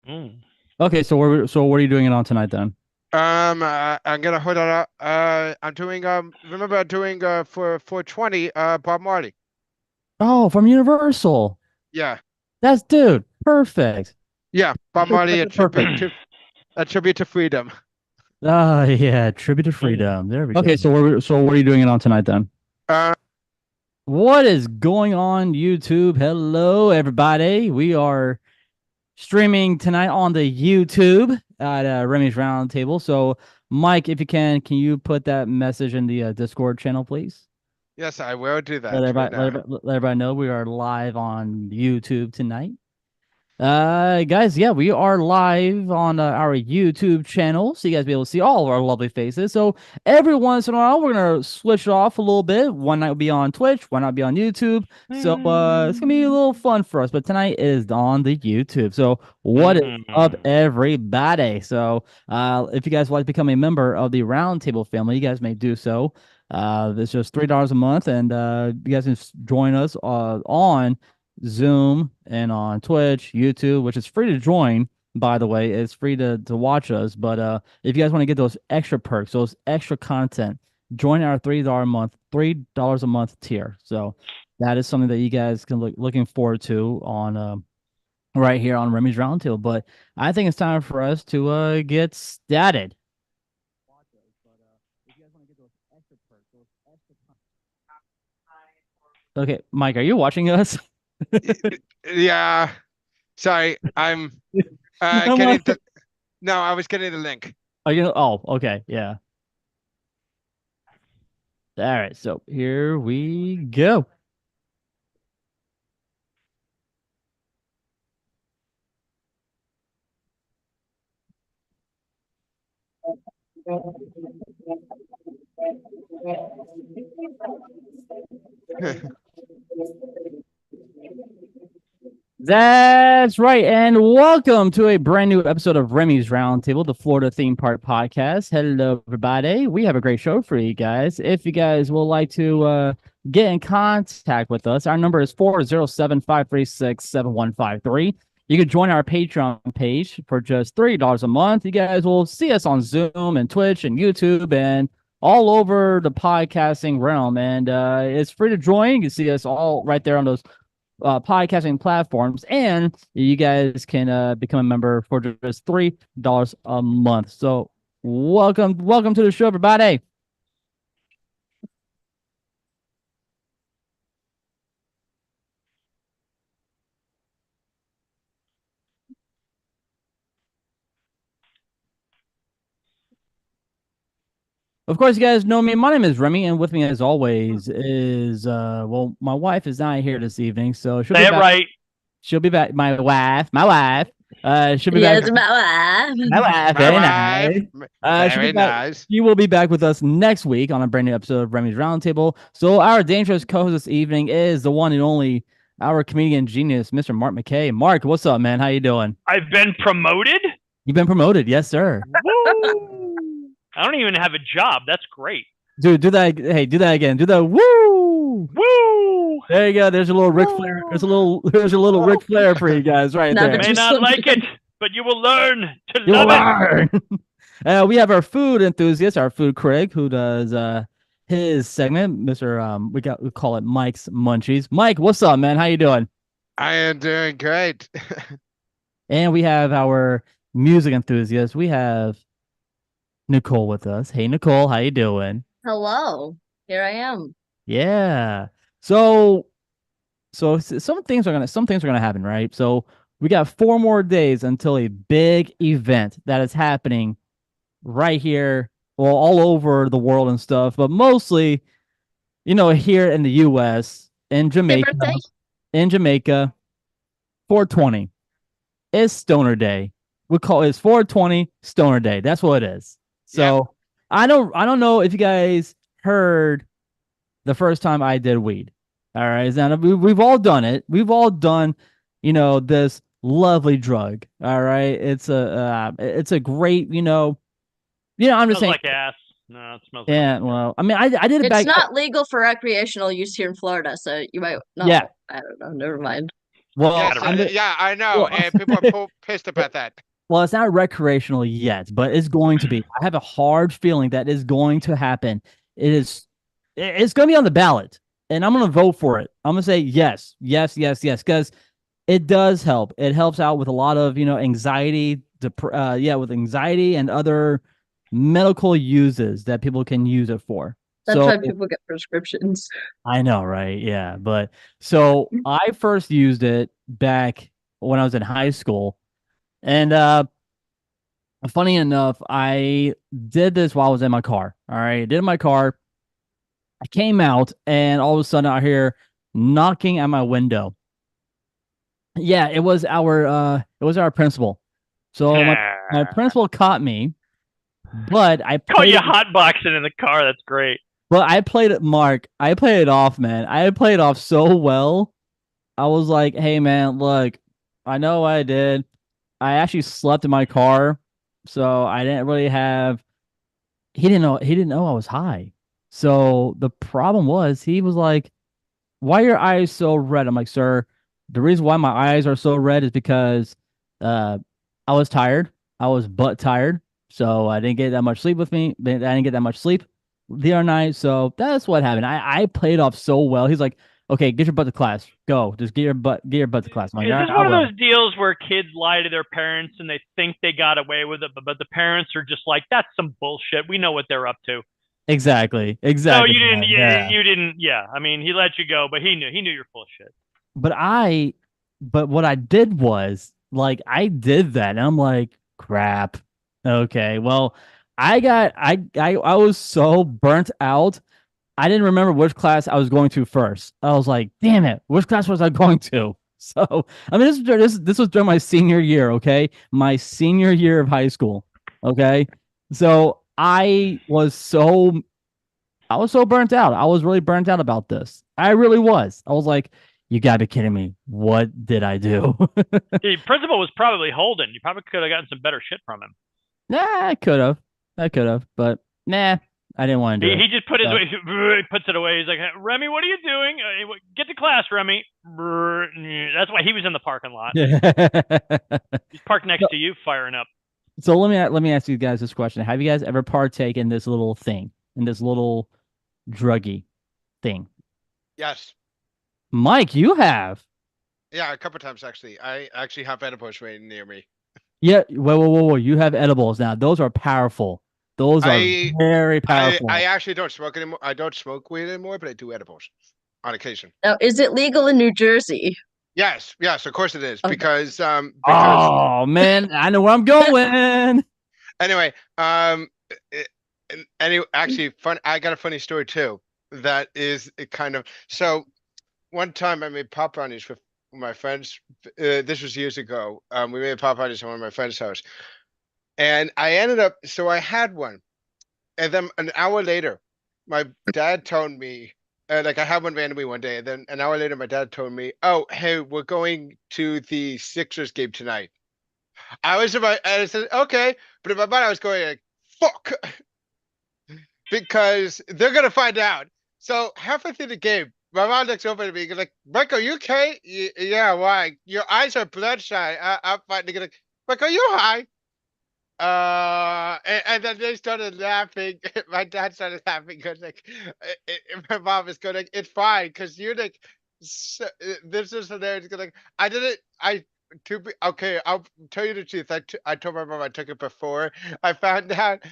Mm. Okay, so what are you doing it on tonight then? I'm gonna hold on. I'm doing remember I'm doing for 420 Bob Marley. Oh, from Universal. Yeah, That's dude, perfect. yeah, Bob Marley Perfect. a tribute to freedom. Ah, yeah, tribute to freedom. There we go. Okay, so what are you doing it on tonight then? Uh, What is going on YouTube? Hello, everybody. We are streaming tonight on the YouTube at Remy's Roundtable. So, Mike, if you can you put that message in the Discord channel, please? yes, I will do that right now. Let everybody know we are live on YouTube tonight. Guys, yeah, we are live on our YouTube channel, so you guys be able to see all of our lovely faces. So every once in a while, we're gonna switch it off a little bit. One night will be on Twitch, one night will be on YouTube. So it's gonna be a little fun for us. But tonight is on the YouTube. So what is up, Mm. everybody? So if you guys would like to become a member of the Roundtable family, you guys may do so. It's just $3 a month, and you guys can join us on Zoom and on Twitch, YouTube, which is free to join, by the way. It's free to watch us. But if you guys want to get those extra perks, those extra content, join our $3 a month tier. So that is something that you guys can looking forward to on right here on Remy's Roundtable. But I think it's time for us to get started. Okay, Mike, are you watching us? Yeah, sorry, I'm I'm getting like, the no, I was getting the link. are you? Oh, okay, yeah. All right, so here we go. That's right. And welcome to a brand new episode of Remy's Roundtable, the Florida theme park podcast. Hello, everybody. We have a great show for you guys. If you guys would like to get in contact with us, our number is 407-536-7153. You can join our Patreon page for just $3 a month. You guys will see us on Zoom and Twitch and YouTube and all over the podcasting realm. And it's free to join. You can see us all right there on those podcasting platforms, and you guys can become a member for just $3 a month. So welcome to the show, everybody. Of course, you guys know me. My name is Remy, and with me, as always, is well, my wife is not here this evening, so she'll be Say it back. right. She'll be back. My wife. She'll be back. Yes, my My wife. wife, My very wife, nice. She'll be very back. nice. She will be back with us next week on a brand new episode of Remy's Roundtable. So our dangerous co-host this evening is the one and only our comedian genius, Mr. Mark McKay. Mark, what's up, man? How you doing? I've been promoted. You've been promoted, yes, sir. Woo! I don't even have a job. That's great. Dude, do that. Hey, do that again. Do the woo. Woo! There you go. There's a little Ric Flair. There's a little Ric Flair for you guys right Now there. that May you not like it, but you will learn to You'll love it. learn. We have our food enthusiast, our food critic, who does his segment, Mr. We call it Mike's Munchies. Mike, what's up, man? How you doing? I am doing great. And we have our music enthusiast. We have Nicole with us. Hey, Nicole, how you doing? Hello. Here I am. Yeah. So some things are gonna happen, right? So we got 4 more days until a big event that is happening right here, well, all over the world and stuff, but mostly, here in the U.S. in Happy Jamaica, birthday. in Jamaica, 420 is Stoner Day. We call it 420 Stoner Day. That's what it is. Yep. So I don't know if you guys heard the first time I did weed. All right, now we've all done it. We've all done, this lovely drug. All right, it's a great, I'm just Smells saying. like ass. No, it smells like Yeah, well, I mean, I did it It's back. not legal for recreational use here in Florida, so you might not. Yeah, I don't know. Never mind. Well, Yes, Gotta rec- yeah, I know, well, and people are pissed about that. well, it's not recreational yet, but it's going to be. I have a hard feeling that is going to happen. It is. It's going to be on the ballot, and I'm going to vote for it. I'm going to say yes, yes, yes, yes, because it does help. It helps out with a lot of anxiety, with anxiety and other medical uses that people can use it for. That's So why people get prescriptions. I know, right? Yeah, but so I first used it back when I was in high school, and funny enough, I did this while I was in my car. All right, I did it in my car. I came out, and all of a sudden, I hear knocking at my window. Yeah, it was our principal. So my principal caught me, but I Call played you it. hotboxing in the car. That's great. But I played it, Mark. I played it off, man. I played it off so well. I was like, "Hey, man, look, I know what I did. I actually slept in my car, so I didn't really have." He didn't know. He didn't know I was high. So the problem was, he was like, "Why are your eyes so red?" I'm like, "Sir, the reason why my eyes are so red is because uh, I was tired. I was butt tired, so I didn't get that much sleep with me. I didn't get that much sleep the other night, so that's what happened." I played off so well. He's like, "Okay, get your butt to class. Go, just get your butt to class." I'm like, Is "All this right, I one of will." those deals where kids lie to their parents and they think they got away with it, but the parents are just like, "That's some bullshit. We know what they're up to." Exactly, No, exactly. you didn't. Man. Yeah. You didn't. Yeah, I mean, he let you go, but he knew. He knew you're full of shit. But what I did was like I did that, and I'm like, crap. Okay, well, I was so burnt out. I didn't remember which class I was going to first. I was like, damn it, which class was I going to? So I mean, this was during my senior year. Okay, my senior year of high school. Okay, so I was so burnt out. I was really burnt out about this. I really was. I was like, you gotta be kidding me. What did I do? The principal was probably Holden. You probably could have gotten some better shit from him. Nah, I could have. But nah, I didn't want to do it. He just put his So, he puts it away. He's like, Remy, what are you doing? Get to class, Remy. That's why he was in the parking lot. He's parked next to you, firing up. so let me ask you guys this question. Have you guys ever partaken in this little thing, in this little druggy thing? Yes. Mike, you have. Yeah, a couple times actually. I actually have edibles right near me. Yeah, whoa. You have edibles now. Those are powerful. Those are very powerful. I actually don't smoke anymore. I don't smoke weed anymore, but I do edibles on occasion. Now, is it legal in New Jersey? Yes, of course it is. Okay. Because Oh man, I know where I'm going. anyway, anyway, actually fun I got a funny story too. That is kind of so one time I made pop brownies with my friends. This was years ago. We made pop brownies at one of my friends' house. And I ended up so I had one. And then an hour later, my dad told me, like I had one randomly one day, and then an hour later, my dad told me, "Oh, hey, we're going to the Sixers game tonight." I said, "Okay," but in my mind, I was going like, "Fuck," because they're gonna find out. So halfway through the game, my mom looks over at me, and like, "Michael, you okay? Yeah, why? Your eyes are bloodshot." I'm fine. They're like, "Michael, you high?" And then they started laughing. My dad started laughing because like my mom was going like, "It's fine," because you're like, this is hilarious. Like I didn't. I to be okay. I'll tell you the truth. I told my mom I took it before I found out,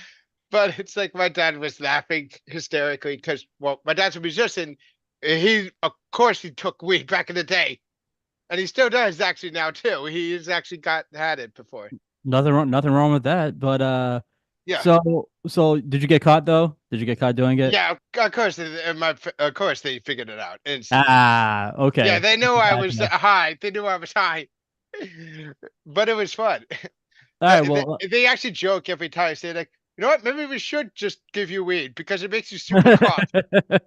but it's like my dad was laughing hysterically because well, my dad's a musician. He of course he took weed back in the day, and he still does actually now too. He's actually had it before. Nothing wrong with that. But Yeah. so did you get caught though? Did you get caught doing it? Yeah, of course. Of course, they figured it out instantly. Ah, okay. Yeah, they knew I was Gotcha. high. They knew I was high, but it was fun. All right, well, They actually joke every time. Say like, you know what? Maybe we should just give you weed because it makes you super calm.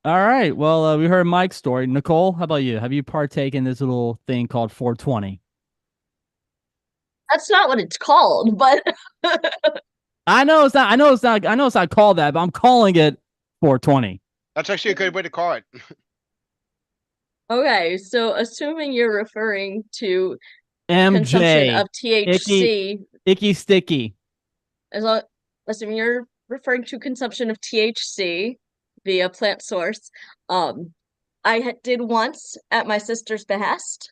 all right. Well, we heard Mike's story. Nicole, how about you? Have you partaken in this little thing called 420? That's not what it's called, but I know it's not. I know it's not. I know it's not called that, but I'm calling it 420. That's actually a good way to call it. Okay, so assuming you're referring to consumption MJ, of THC, icky sticky. as long assuming you're referring to consumption of THC via plant source, I did once at my sister's behest,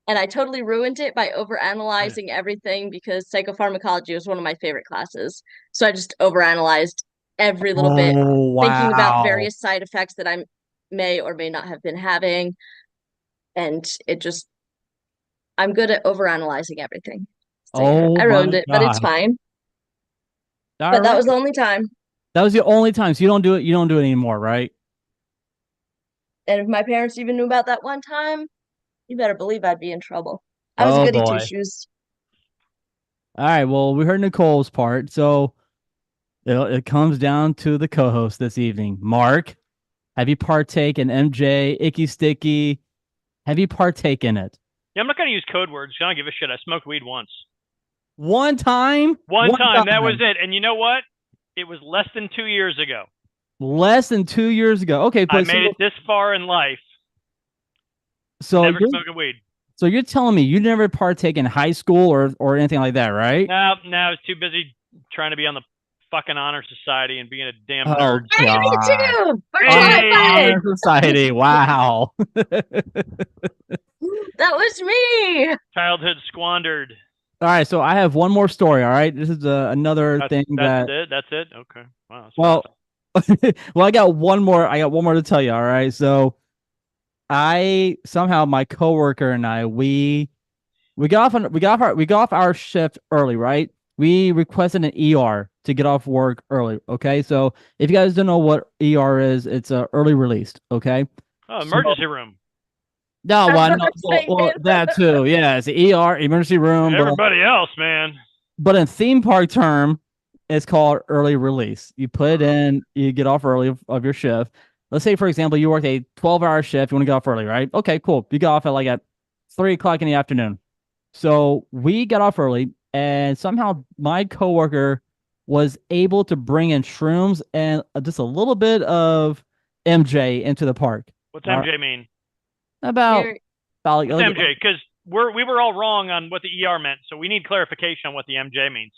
and I totally ruined it by overanalyzing everything because psychopharmacology was one of my favorite classes. So I just overanalyzed every little bit, Oh, thinking about wow. various side effects that I may or may not have been having, and I'm good at overanalyzing everything. So yeah, Oh I ruined my it, but it's God. fine. All But that right. was the only time. That was the only time. So you don't do it. You don't do it anymore, right? And if my parents even knew about that one time, you better believe I'd be in trouble. I was a Oh goody two boy. shoes. All right. Well, we heard Nicole's part, so it comes down to the co-host this evening. Mark, have you partake in MJ Icky Sticky? Have you partake in it? Yeah, I'm not gonna use code words. I don't give a shit. I smoked weed once. One time. One time. That was it. And you know what? It was less than 2 years ago. Less than 2 years ago. Okay, I but made it this far in life. so Never you're smoking weed. so you're telling me you never partake in high school or anything like that, right? No, I was too busy trying to be on the fucking honor society and being a damn Oh nerd. Hey, me God. too! Virtual high five! Honor Society. Wow. That was me! Childhood squandered. All right, so I have one more story. All right, this is another thing That's that. it. That's it. Okay. Wow. That's Well, fast. well, I got one more. I got one more to tell you. All right, so I somehow my coworker and I we got off our shift early, right? We requested an ER to get off work early. Okay, so if you guys don't know what ER is, it's a early released. Okay. Oh, emergency room. No, I well, was no, saying well, that too. Yeah, it's the ER, emergency room. Everybody else, man. But in theme park term, it's called early release. You put it in, you get off early of your shift. Let's say, for example, you work a 12-hour shift. You want to get off early, right? Okay, cool. You got off at 3 o'clock in the afternoon. So we got off early, and somehow my coworker was able to bring in shrooms and just a little bit of MJ into the park. What's MJ mean? About What's MJ? Because we were all wrong on what the ER meant, so we need clarification on what the MJ means.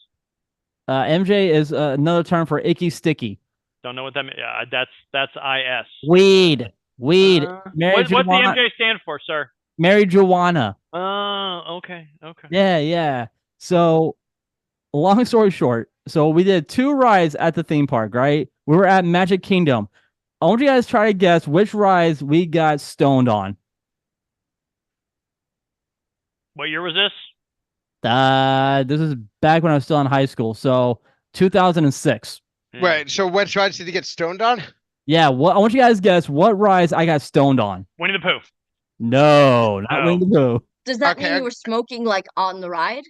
MJ is another term for icky sticky. Don't know what that means. That's IS. Weed. What's the MJ stand for, sir? Marijuana. Oh, okay. Yeah. So, long story short, so we did 2 rides at the theme park, right? We were at Magic Kingdom. I want you guys to try to guess which rides we got stoned on. What year was this? This is back when I was still in high school, so 2006. Right. So what rides did you get stoned on? Yeah. I want you guys to guess what rides I got stoned on. Winnie the Pooh. No, not Winnie the Pooh. Does that mean you were smoking on the ride?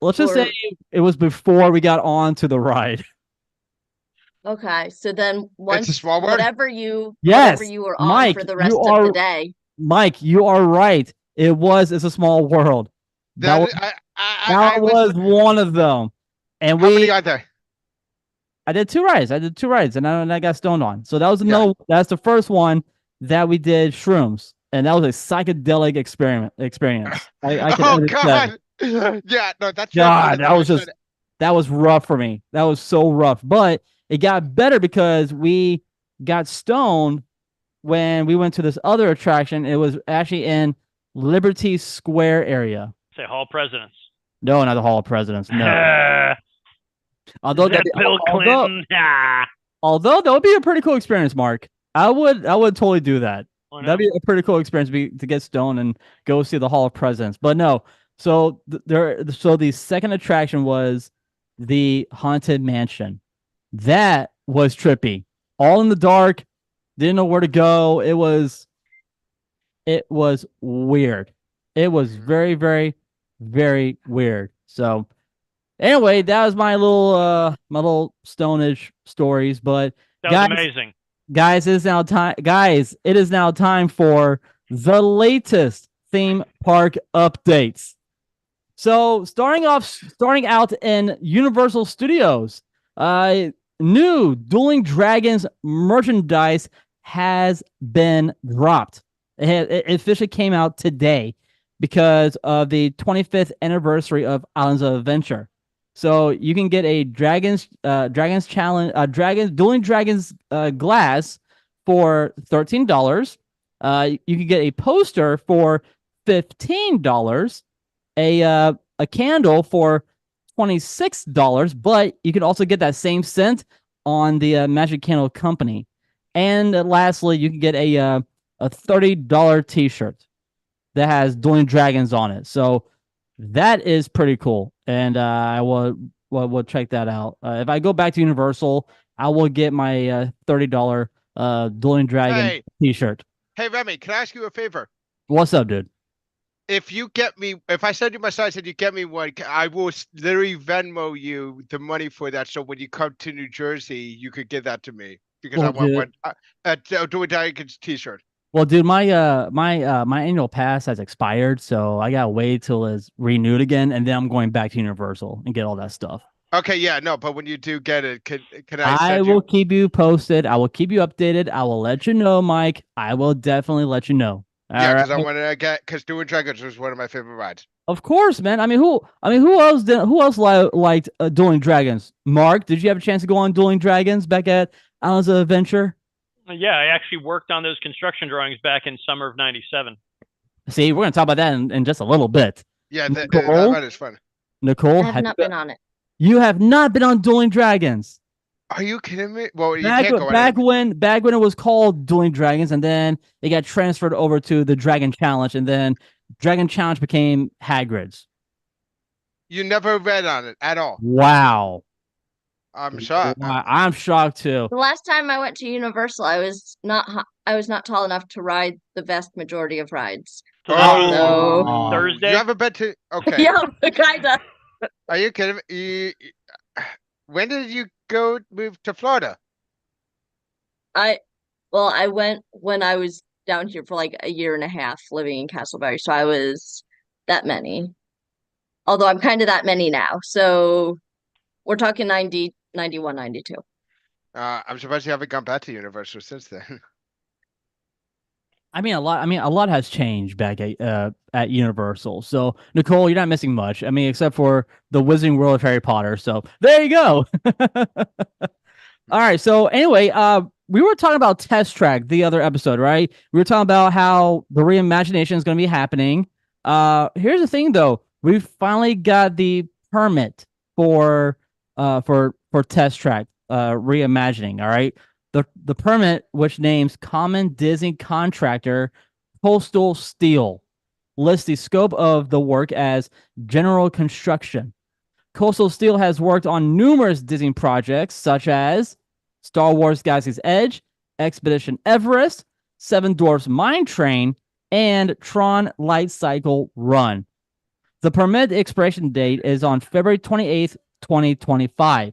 Let's just say it was before we got on to the ride. Okay, so then It's a small word? whatever you were on Mike, for the rest of the day. Mike, you are right. It's a small world. That was one of them. And how many are there? I did 2 rides. And I got stoned on. So that was that's the first one that we did shrooms. And that was a psychedelic experience. Oh God. Yeah, no, that's God, that was rough for me. That was so rough. But it got better because we got stoned when we went to this other attraction. It was actually in Liberty Square area. Say Hall of Presidents. No, not the Hall of Presidents. No. Although Bill Clinton. Although that would be a pretty cool experience, Mark. I would totally do that. That'd be a pretty cool experience to get stoned and go see the Hall of Presidents. But no, so the second attraction was the Haunted Mansion. That was trippy. All in the dark, didn't know where to go. It was weird. It was very, very, very weird. So anyway, that was my little stonage stories. But that was amazing. Guys, it is now time for the latest theme park updates. So starting out in Universal Studios, new Dueling Dragons merchandise has been dropped. It officially came out today because of the 25th anniversary of Islands of Adventure. So you can get a Dragons Challenge, Dueling Dragons glass for $13. You can get a poster for $15. A candle for $26, but you can also get that same scent on the Magic Candle Company. And lastly, you can get a $30 T-shirt that has Dueling Dragons on it. So that is pretty cool, and I will check that out. If I go back to Universal, I will get my $30 Dueling Dragon T-shirt. Hey, Remy, can I ask you a favor? What's up, dude? If I send you my size and you get me one, I will literally Venmo you the money for that. So when you come to New Jersey, you could give that to me because I want one. Do a Dragons T-shirt. Well, dude, my annual pass has expired, so I gotta wait till it's renewed again, and then I'm going back to Universal and get all that stuff. Okay, yeah, no, but when you do get it, can I will keep you posted. I will keep you updated. I will let you know, Mike. I will definitely let you know. Yeah, because I want to get because Dueling Dragons was one of my favorite rides. Of course, man. Who else liked Dueling Dragons? Mark, did you have a chance to go on Dueling Dragons back at Islands of Adventure? Yeah, I actually worked on those construction drawings back in summer of '97. See, we're gonna talk about that in just a little bit. Yeah, that ride is fun. Nicole, I have not been on it. You have not been on Dueling Dragons. Are you kidding me? Well, you can't go back when it was called Dueling Dragons, and then it got transferred over to the Dragon Challenge, and then Dragon Challenge became Hagrid's. You You never read on it at all. Wow. I'm shocked. I'm shocked too. The last time I went to Universal, I was not tall enough to ride the vast majority of rides. Oh, Thursday. You haven't been to? Okay. Yeah, kinda. Are you kidding me? When did you move to Florida? I went when I was down here for like a year and a half living in Castleberry, so I was that many. Although I'm kind of that many now. So we're talking 90, 91, 92. I'm surprised you haven't gone back to Universal since then. A lot has changed back at Universal. So Nicole, you're not missing much. Except for the Wizarding World of Harry Potter. So there you go. All right. So anyway, we were talking about Test Track the other episode, right? We were talking about how the reimagination is going to be happening. Here's the thing, though. We finally got the permit for Test Track reimagining. All right. The permit, which names Common Disney Contractor Coastal Steel, lists the scope of the work as general construction. Coastal Steel has worked on numerous Disney projects such as Star Wars Galaxy's Edge, Expedition Everest, Seven Dwarfs Mine Train, and Tron Light Cycle Run. The permit expiration date is on February 28th, 2025.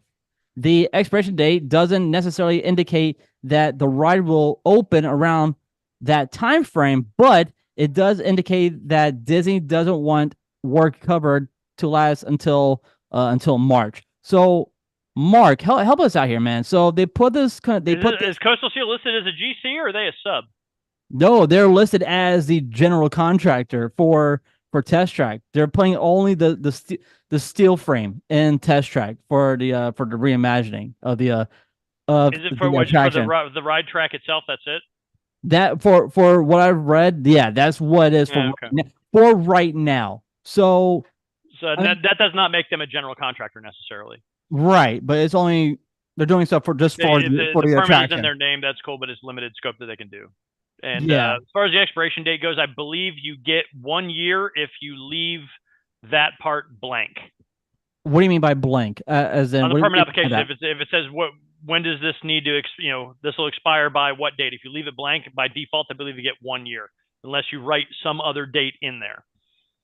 The expiration date doesn't necessarily indicate that the ride will open around that time frame, but it does indicate that Disney doesn't want work covered to last until March. So, Mark, help us out here, man. So they put this. Is Coastal Steel listed as a GC or are they a sub? No, they're listed as the general contractor for Test Track. They're putting only the steel frame in Test Track for the reimagining of the Is it for the ride track itself? That's it. That for what I've read, yeah, that's what it is for right now. So that does not make them a general contractor necessarily. Right, but it's only they're doing stuff for the permit is in their name. That's cool, but it's limited scope that they can do. And as far as the expiration date goes, I believe you get 1 year if you leave that part blank. What do you mean by blank? As in on the permit application, if it says when does this need to this will expire by what date? If you leave it blank by default, I believe you get 1 year unless you write some other date in there.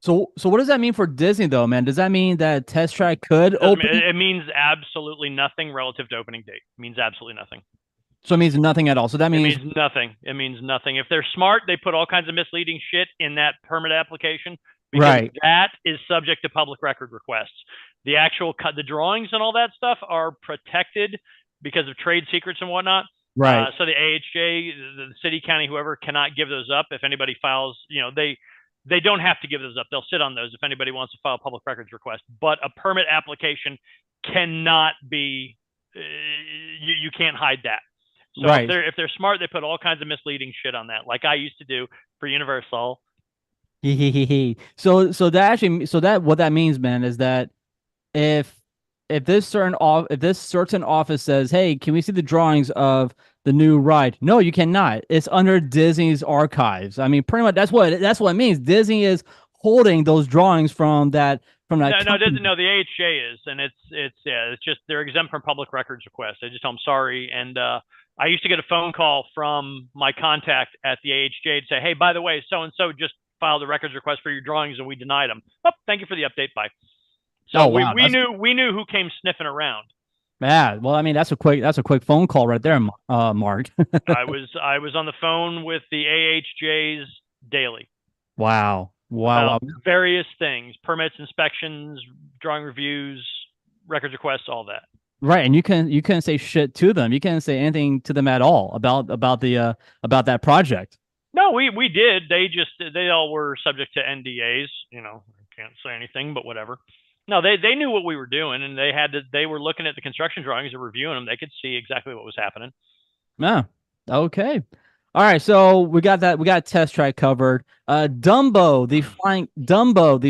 So what does that mean for Disney though, man? Does that mean that Test Track could open? It means absolutely nothing relative to opening date. It means absolutely nothing. So it means nothing at all. So that means it means nothing. It means nothing. If they're smart, they put all kinds of misleading shit in that permit application because that is subject to public record requests. The actual the drawings and all that stuff are protected because of trade secrets and whatnot. Right. So the AHJ, the city, county, whoever cannot give those up. If anybody files, they don't have to give those up. They'll sit on those if anybody wants to file a public records request. But a permit application cannot be. You can't hide that. So right. if they're smart, they put all kinds of misleading shit on that, like I used to do for Universal. So that what that means, man, is that if this certain office says, "Hey, can we see the drawings of the new ride?" No, you cannot. It's under Disney's archives. I mean, pretty much that's what it means. Disney is holding those drawings from that. No, the AHJ is, and it's just they're exempt from public records requests. They just tell them sorry. And I used to get a phone call from my contact at the AHJ to say, "Hey, by the way, so and so just filed a records request for your drawings, and we denied them." Oh, thank you for the update. Bye. So we knew who came sniffing around. Yeah, well, I mean that's a quick phone call right there, Mark. I was on the phone with the AHJs daily. Wow. Various things: permits, inspections, drawing reviews, records requests, all that. Right, and you couldn't say shit to them. You couldn't say anything to them at all about that project. No, we did. They all were subject to NDAs. I can't say anything, but whatever. No, they knew what we were doing, and they were looking at the construction drawings and reviewing them. They could see exactly what was happening. Yeah. Okay. All right, so we got test track covered. Dumbo, the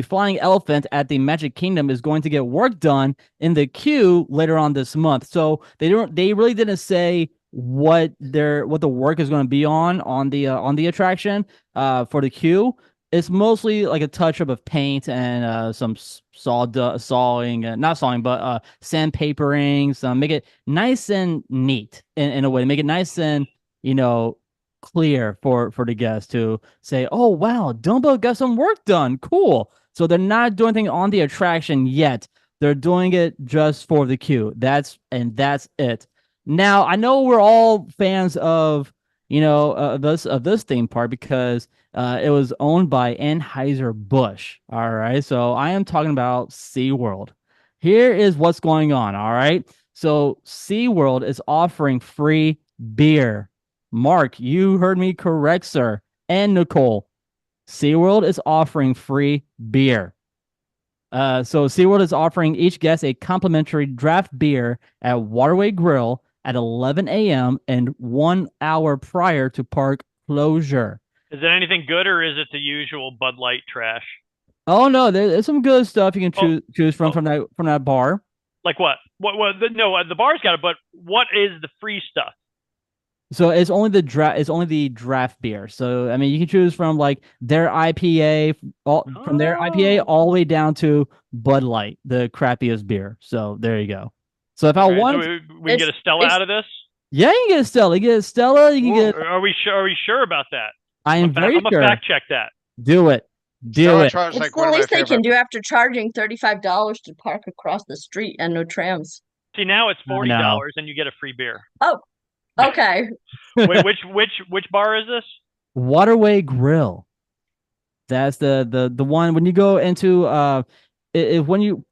flying elephant at the Magic Kingdom, is going to get work done in the queue later on this month. So they really didn't say what the work is going to be on the attraction for the queue. It's mostly like a touch-up of paint and some sandpapering, some make it nice and neat in a way, make it nice and clear for the guests to say, "Oh wow, Dumbo got some work done, cool." So they're not doing anything on the attraction yet. They're doing it just for the queue. That's it. Now I know we're all fans of this theme park because it was owned by Anheuser-Busch. All right. So I am talking about SeaWorld. Here is what's going on. All right. So SeaWorld is offering free beer. Mark, you heard me correct, sir. And Nicole, SeaWorld is offering free beer. So SeaWorld is offering each guest a complimentary draft beer at Waterway Grill at 11 a.m. and 1 hour prior to park closure. Is it anything good, or is it the usual Bud Light trash? Oh no, there's some good stuff you can choose from that bar. Like what? The bar's got it, but what is the free stuff? So it's only the draft beer. So I mean, you can choose from like their IPA, from their IPA all the way down to Bud Light, the crappiest beer. So there you go. So if I want, so we can get a Stella out of this. Yeah, you can get a Stella. You can get a Stella. You can get. Are we sure about that? I'm very sure. I'm gonna fact check that. Do it. It's the least they can do after charging $35 to park across the street and no trams. See, now it's $40 and you get a free beer. Oh, okay. Wait, which bar is this? Waterway Grill. That's the one when you go into when you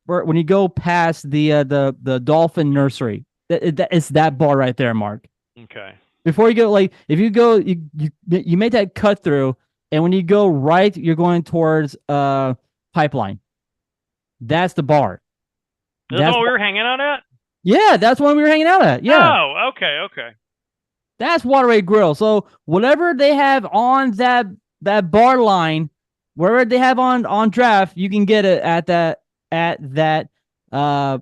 go past the dolphin nursery. It's that bar right there, Mark. Okay. Before you go, like if you go, you make that cut through, and when you go right, you're going towards Pipeline. That's the bar. That's what we were hanging out at? Yeah, that's one we were hanging out at. Yeah. Oh, okay. That's Waterway Grill. So whatever they have on that bar line, wherever they have on draft, you can get it at that bar.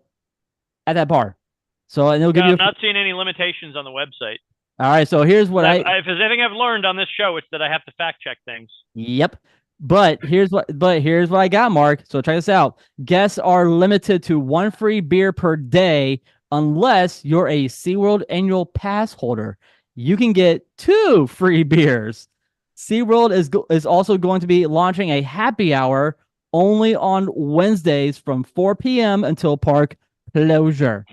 So and they'll give you. I'm not seeing any limitations on the website. All right, so here's what if there's anything I've learned on this show, it's that I have to fact check things. Yep. But here's what I got, Mark. So check this out. Guests are limited to 1 free beer per day unless you're a SeaWorld annual pass holder. You can get 2 free beers. SeaWorld is also going to be launching a happy hour only on Wednesdays from 4 p.m. until park closure.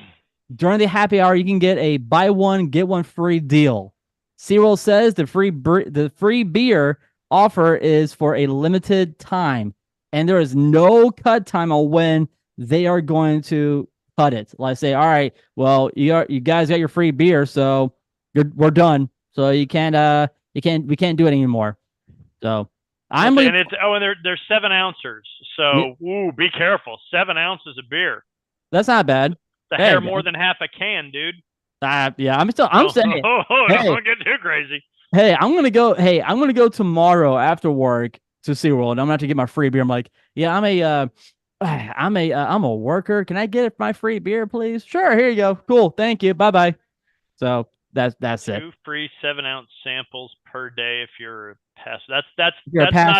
During the happy hour, you can get a buy one, get one free deal. SeaWorld says the free beer offer is for a limited time, and there is no cut time on when they are going to cut it. Like say, all right, well, you guys got your free beer, so we're done. So we can't do it anymore. So I'm and they're 7 ounces. So be careful. 7 ounces of beer. That's not bad. The hair more than half a can, dude. Yeah, I'm saying. Don't get too crazy. Hey, I'm gonna go tomorrow after work to SeaWorld. I'm gonna have to get my free beer. I'm like, yeah, I'm a worker. Can I get my free beer, please? Sure, here you go. Cool, thank you. Bye bye. So that's it. 2 free 7-ounce samples per day if you're a pass. That's not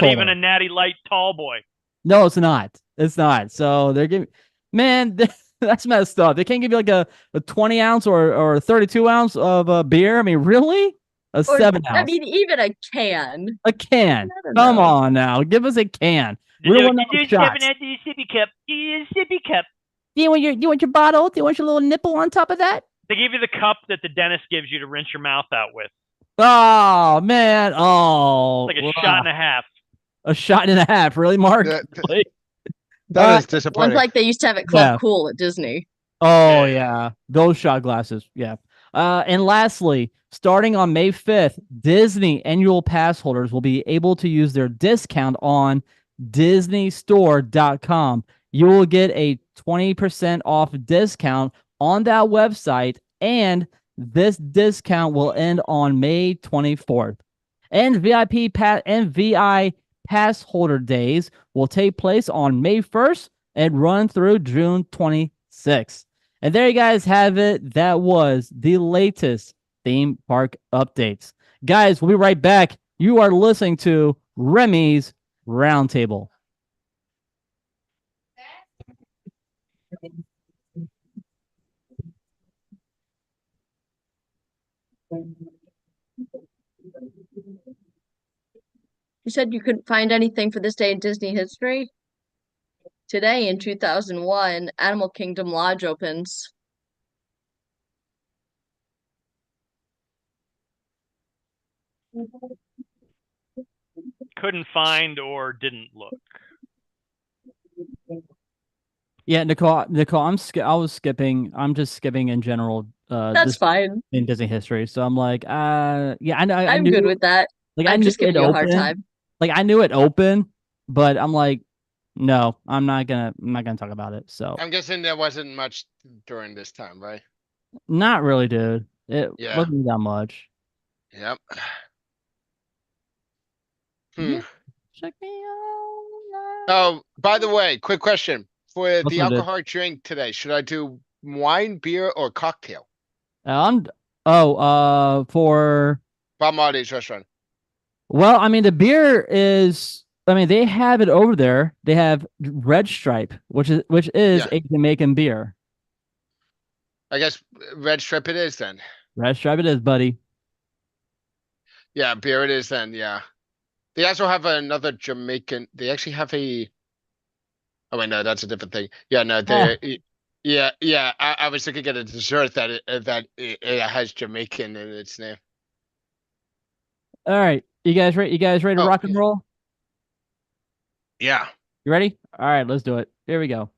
holder. Even a Natty Light tall boy. No, it's not. It's not. So they're giving, man, that's messed up. They can't give you like a 20 ounce or 32 ounce of beer. I mean, really? A 7 ounce. I mean, even a can. A can. Come on now. Give us a can. We don't want no shots. Sippy cup. Sippy cup. Do you want your bottle? Do you want your little nipple on top of that? They give you the cup that the dentist gives you to rinse your mouth out with. Oh, man. Oh. It's like a shot and a half. A shot and a half, really, Mark? That is disappointing. One's like they used to have at Club Cool at Disney. Oh, yeah. Those shot glasses. Yeah. And lastly, starting on May 5th, Disney annual pass holders will be able to use their discount on DisneyStore.com. You will get a 20% off discount on that website, and this discount will end on May 24th. And VI pass holder days will take place on May 1st and run through June 26th. And there you guys have it. That was the latest theme park updates. Guys, we'll be right back. You are listening to Remy's Roundtable. You said you couldn't find anything for this day in Disney history? Today in 2001, Animal Kingdom Lodge opens. Couldn't find or didn't look. Yeah, Nicole, I was skipping. I'm just skipping in general. That's fine. In Disney history. So I'm like, yeah, I know. I'm good with that. Like, I'm just giving you a hard time. Like, I knew it opened, but I'm like, no, I'm not gonna talk about it. So I'm guessing there wasn't much during this time, right? Not really, dude. It wasn't that much. Yep. Check me out. Oh, by the way, quick question. For the alcohol drink today, should I do wine, beer, or cocktail? For Bob Marley's restaurant. Well, I mean, the beer is, I mean, they have it over there. They have Red Stripe, which is a Jamaican beer. I guess Red Stripe it is then. Red Stripe it is, buddy. Yeah, beer it is then, yeah. They also have another Jamaican, they actually have a, oh wait, no, that's a different thing. Yeah, no, yeah, I was looking at a dessert that it has Jamaican in its name. All right. You guys ready to rock and roll? Yeah. You ready? All right, let's do it. Here we go.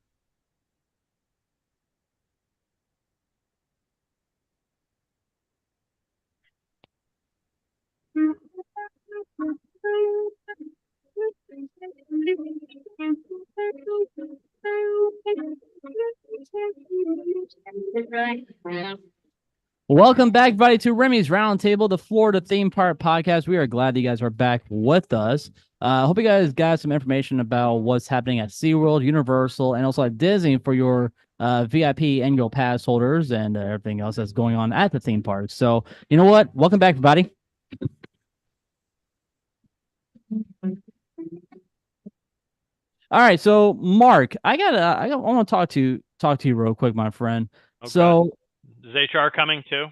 Welcome back, everybody, to Remy's Roundtable, the Florida Theme Park Podcast. We are glad that you guys are back with us. I hope you guys got some information about what's happening at SeaWorld, Universal, and also at Disney for your VIP annual pass holders and everything else that's going on at the theme park. So, you know what? Welcome back, everybody. All right, so Mark, I want to talk to you real quick, my friend. Okay. So, is HR coming too?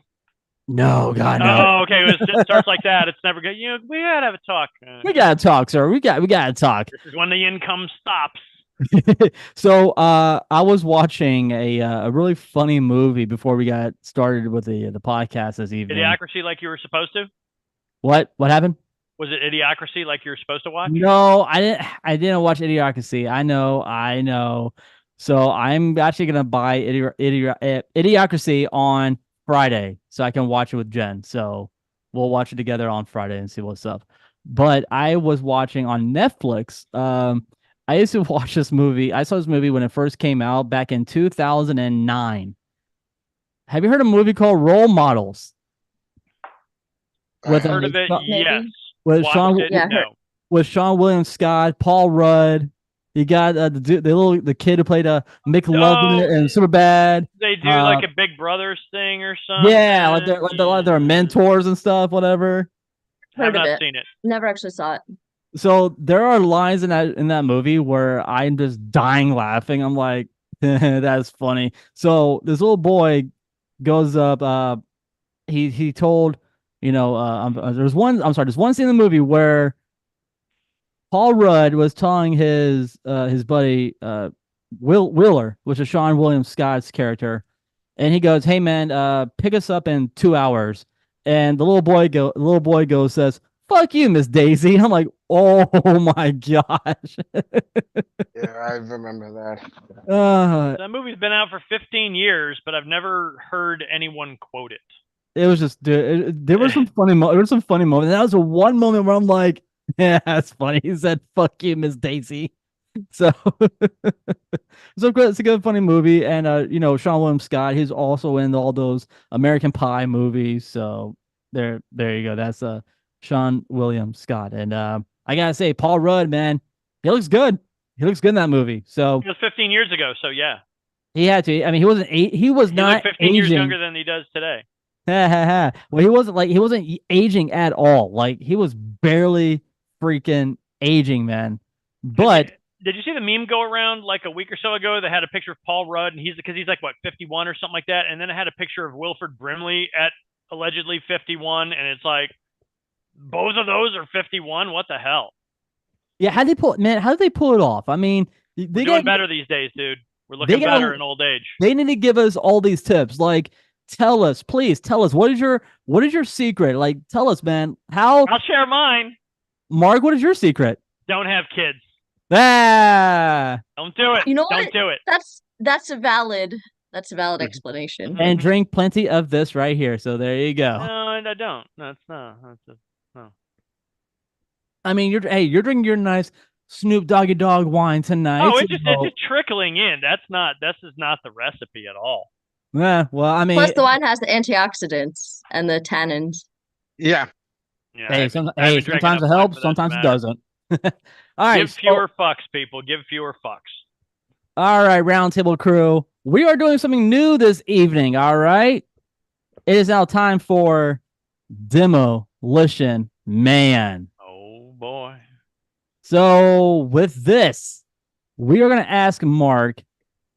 No, God, no. Oh, okay. It starts like that. It's never good. We gotta have a talk. We gotta talk, sir. We gotta talk. This is when the income stops. So, I was watching a really funny movie before we got started with the podcast this evening. Idiocracy, like you were supposed to. What happened? Was it Idiocracy, like you were supposed to watch? No, I didn't watch Idiocracy. I know. So I'm actually gonna buy Idiocracy on Friday so I can watch it with Jen. So we'll watch it together on Friday and see what's up. But I was watching on Netflix. I used to watch this movie. I saw this movie when it first came out back in 2009. Have you heard of a movie called Role Models? I Heard of it? Maybe. Yes. With Watched Sean it? Yeah, No. with Sean William Scott, Paul Rudd. You got the kid who played Mick Love in it and Superbad. They do like a Big Brothers thing or something. Yeah, like they're mentors and stuff, whatever. Have Heard of not it. seen it. Never actually saw it. So there are lines in that movie where I'm just dying laughing. I'm like, that's funny. So this little boy goes up. He told there's one. I'm sorry. There's one scene in the movie where Paul Rudd was telling his buddy Wheeler, which is Sean William Scott's character, and he goes, "Hey man, pick us up in 2 hours." And the little boy says, "Fuck you, Miss Daisy." I'm like, oh my gosh. Yeah, I remember that. That movie's been out for 15 years, but I've never heard anyone quote it. It was just, dude, there were some funny moments. And that was the one moment where I'm like, yeah, that's funny. He said, "Fuck you, Miss Daisy." So, it's a good, funny movie. And, Sean William Scott, he's also in all those American Pie movies. So there you go. That's, Sean William Scott. And, I gotta say, Paul Rudd, man, he looks good. He looks good in that movie. So It was 15 years ago, so yeah. he had to, I mean, he was He not looked 15 years aging. younger than he does today. Well, he wasn't aging at all. Like, he was barely freaking aging, man. But Did you see the meme go around like a week or so ago that had a picture of Paul Rudd and he's like what 51 or something like that, and then it had a picture of Wilford Brimley at allegedly 51, and it's like both of those are 51. What the hell? yeah, how did they pull it off? I mean, We're they doing got better these days, dude. We're looking got- better in old age. they need to give us all these tips. Like, please tell us what is your secret? Like, tell us, man. How I'll share mine. Mark, what is your secret? Don't have kids. Ah, Don't do it. You know Don't what? do it. That's a valid explanation. and drink plenty of this right here. So there you go. No, I don't. No, it's not. No. I mean, you're drinking your nice Snoop Doggy Dogg wine tonight. Oh, it's just trickling in. This is not the recipe at all. Yeah, well, I mean, Plus, the wine has the antioxidants and the tannins. Yeah. Yeah. hey, I sometimes drank it enough wine helps, for that to sometimes it matter. doesn't. All right, Give fewer fucks, people. Give fewer fucks. all right, Roundtable crew. We are doing something new this evening. All right, it is now time for Demolition Man. Oh boy. So with this, we are going to ask Mark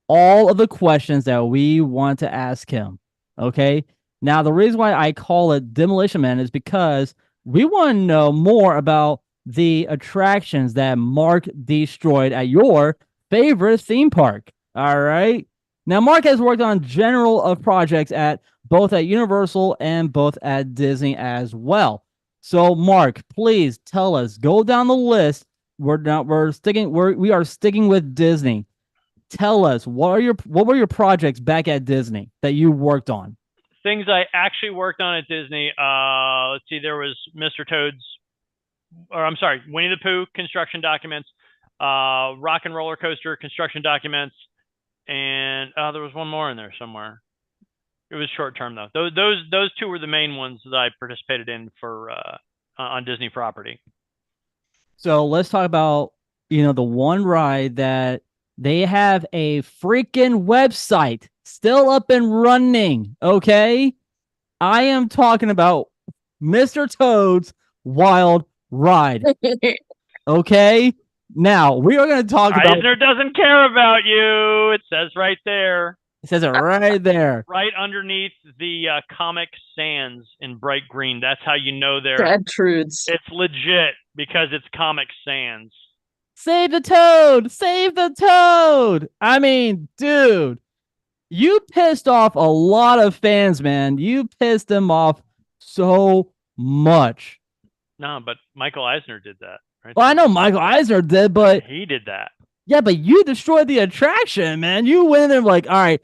all of the questions that we want to ask him. Okay. Now, the reason why I call it Demolition Man is because we want to know more about the attractions that Mark destroyed at your favorite theme park. All right. Now, Mark has worked on general of projects at both at Universal and both at Disney as well. So, Mark, please tell us. Go down the list. We are sticking with Disney. Tell us what were your projects back at Disney that you worked on? Things I actually worked on at Disney. Let's see. There was Winnie the Pooh construction documents, Rock and Roller Coaster construction documents, and there was one more in there somewhere. It was short term though. Those two were the main ones that I participated in for on Disney property. So let's talk about the one ride that they have a freaking website still up and running. Okay, I am talking about Mr. Toad's Wild Ride. Okay, now we are going to talk about. Eisner doesn't care about you. It says right there. It says it right there. Right underneath the Comic Sans in bright green. That's how you know Dead truths. it's legit because it's Comic Sans. Save the Toad! Save the Toad! I mean, dude, you pissed off a lot of fans, man. You pissed them off so much. No, but Michael Eisner did that. Right? Well, I know Michael Eisner did, but he did that. yeah, but you destroyed the attraction, man. You went in there like, all right,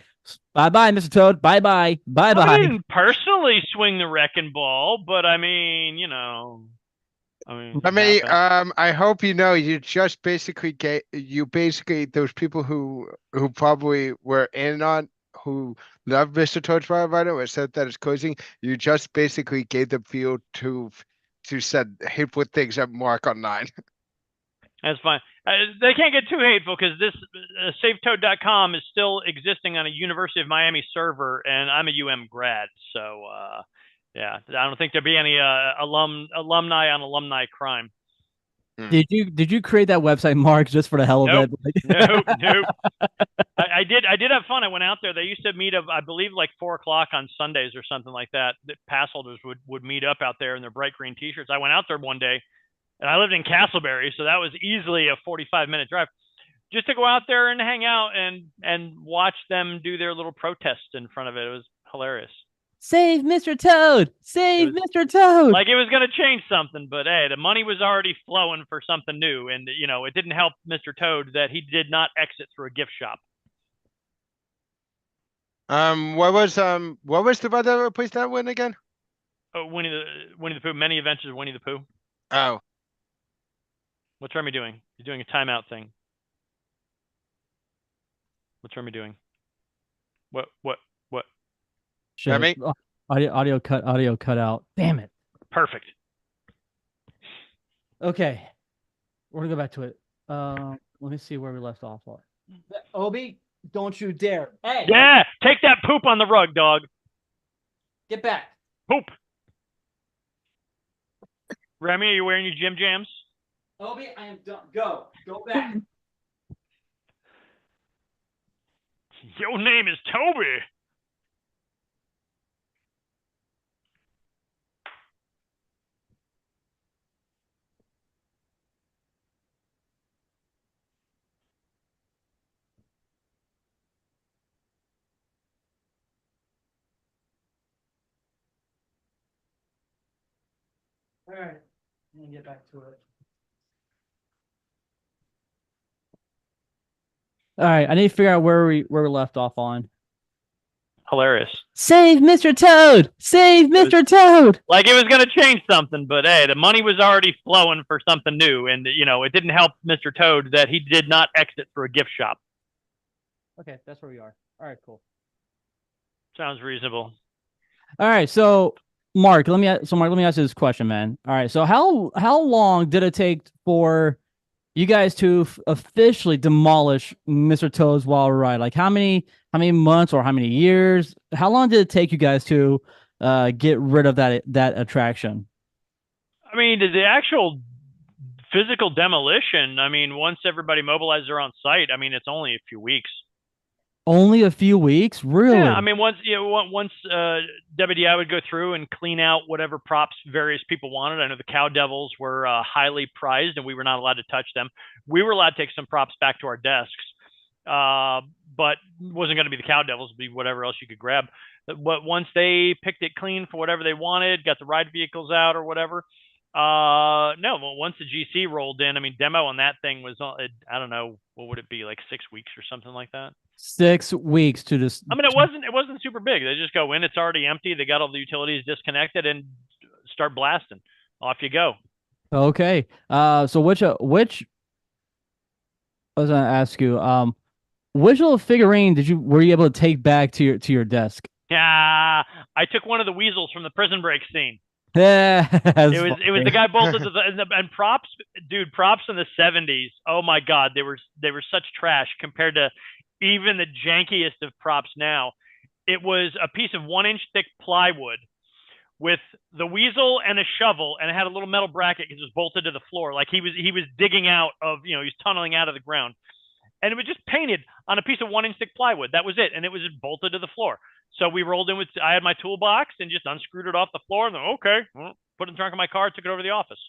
Bye-bye, Mr. Toad. Bye-bye. I Bye-bye. didn't personally swing the wrecking ball, but I mean, Let it me, happened. I hope you know you just basically those people who probably were in on who love Mr. Toad's Wild Ride or said that it's closing, you just basically gave them fuel to said hateful things at Mark online. That's fine. They can't get too hateful because this SafeToad.com is still existing on a University of Miami server, and I'm a UM grad, so yeah, I don't think there'd be any alumni on alumni crime. Did you create that website, Mark, just for the hell of Nope, it? nope. I did have fun. I went out there. They used to meet up, I believe, like 4 o'clock on Sundays or something like that. That pass holders would meet up out there in their bright green T-shirts. I went out there one day, and I lived in Castleberry, so that was easily a 45-minute drive just to go out there and hang out and watch them do their little protest in front of it. It was hilarious. Save Mr. Toad! Save Mr. Toad! Like it was going to change something, but hey, the money was already flowing for something new, and it didn't help Mr. Toad that he did not exit through a gift shop. What was the other place that win again? Oh, Winnie the Pooh. Many Adventures of Winnie the Pooh. Oh, What's Remy doing? He's doing a timeout thing. What's Remy doing? What? Shit. Remy? Oh, audio cut out. Damn it. Perfect. Okay. We're gonna go back to it. Let me see where we left off. Obi, don't you dare. Hey. Yeah, take that poop on the rug, dog. Get back. Poop. Remy, are you wearing your gym jams? Obi, I am done. Go back. Your name is Toby. All right. Let me get back to it. All right, I need to figure out where we left off on. Hilarious. Save Mr. Toad! Save Mr. Toad! Like it was going to change something, but hey, the money was already flowing for something new, and it didn't help Mr. Toad that he did not exit through a gift shop. Okay, that's where we are. All right, cool. Sounds reasonable. All right, so Mark, let me ask you this question, man. All right, so how long did it take for you guys to officially demolish Mr. Toad's Wild Ride? Like how many months or how many years? How long did it take you guys to get rid of that attraction? I mean, the actual physical demolition, I mean, once everybody mobilizes are on site, I mean, it's only a few weeks. Only a few weeks? Really? Yeah, I mean, once WDI would go through and clean out whatever props various people wanted. I know the Cow Devils were highly prized, and we were not allowed to touch them. We were allowed to take some props back to our desks, but it wasn't going to be the Cow Devils, it'd be whatever else you could grab. But once they picked it clean for whatever they wanted, got the ride vehicles out or whatever, no, well, once the GC rolled in, I mean, demo on that thing was, I don't know, what would it be, like 6 weeks or something like that? 6 weeks to just. I mean, it wasn't super big. They just go in, it's already empty. They got all the utilities disconnected and start blasting. Off you go. Okay. So which I was gonna ask you, which little figurine were you able to take back to your desk? Yeah, I took one of the weasels from the prison break scene. Yeah, it was the guy bolted to and props, dude. Props in the 70s. Oh my god, they were such trash compared to even the jankiest of props now. It was a piece of 1-inch thick plywood with the weasel and a shovel, and it had a little metal bracket because it was bolted to the floor, like he was digging out of, he was tunneling out of the ground, and it was just painted on a piece of 1-inch thick plywood. That was it, and it was just bolted to the floor. So we rolled in with, I had my toolbox and just unscrewed it off the floor, and then, okay, well, put it in the trunk of my car, took it over to the office.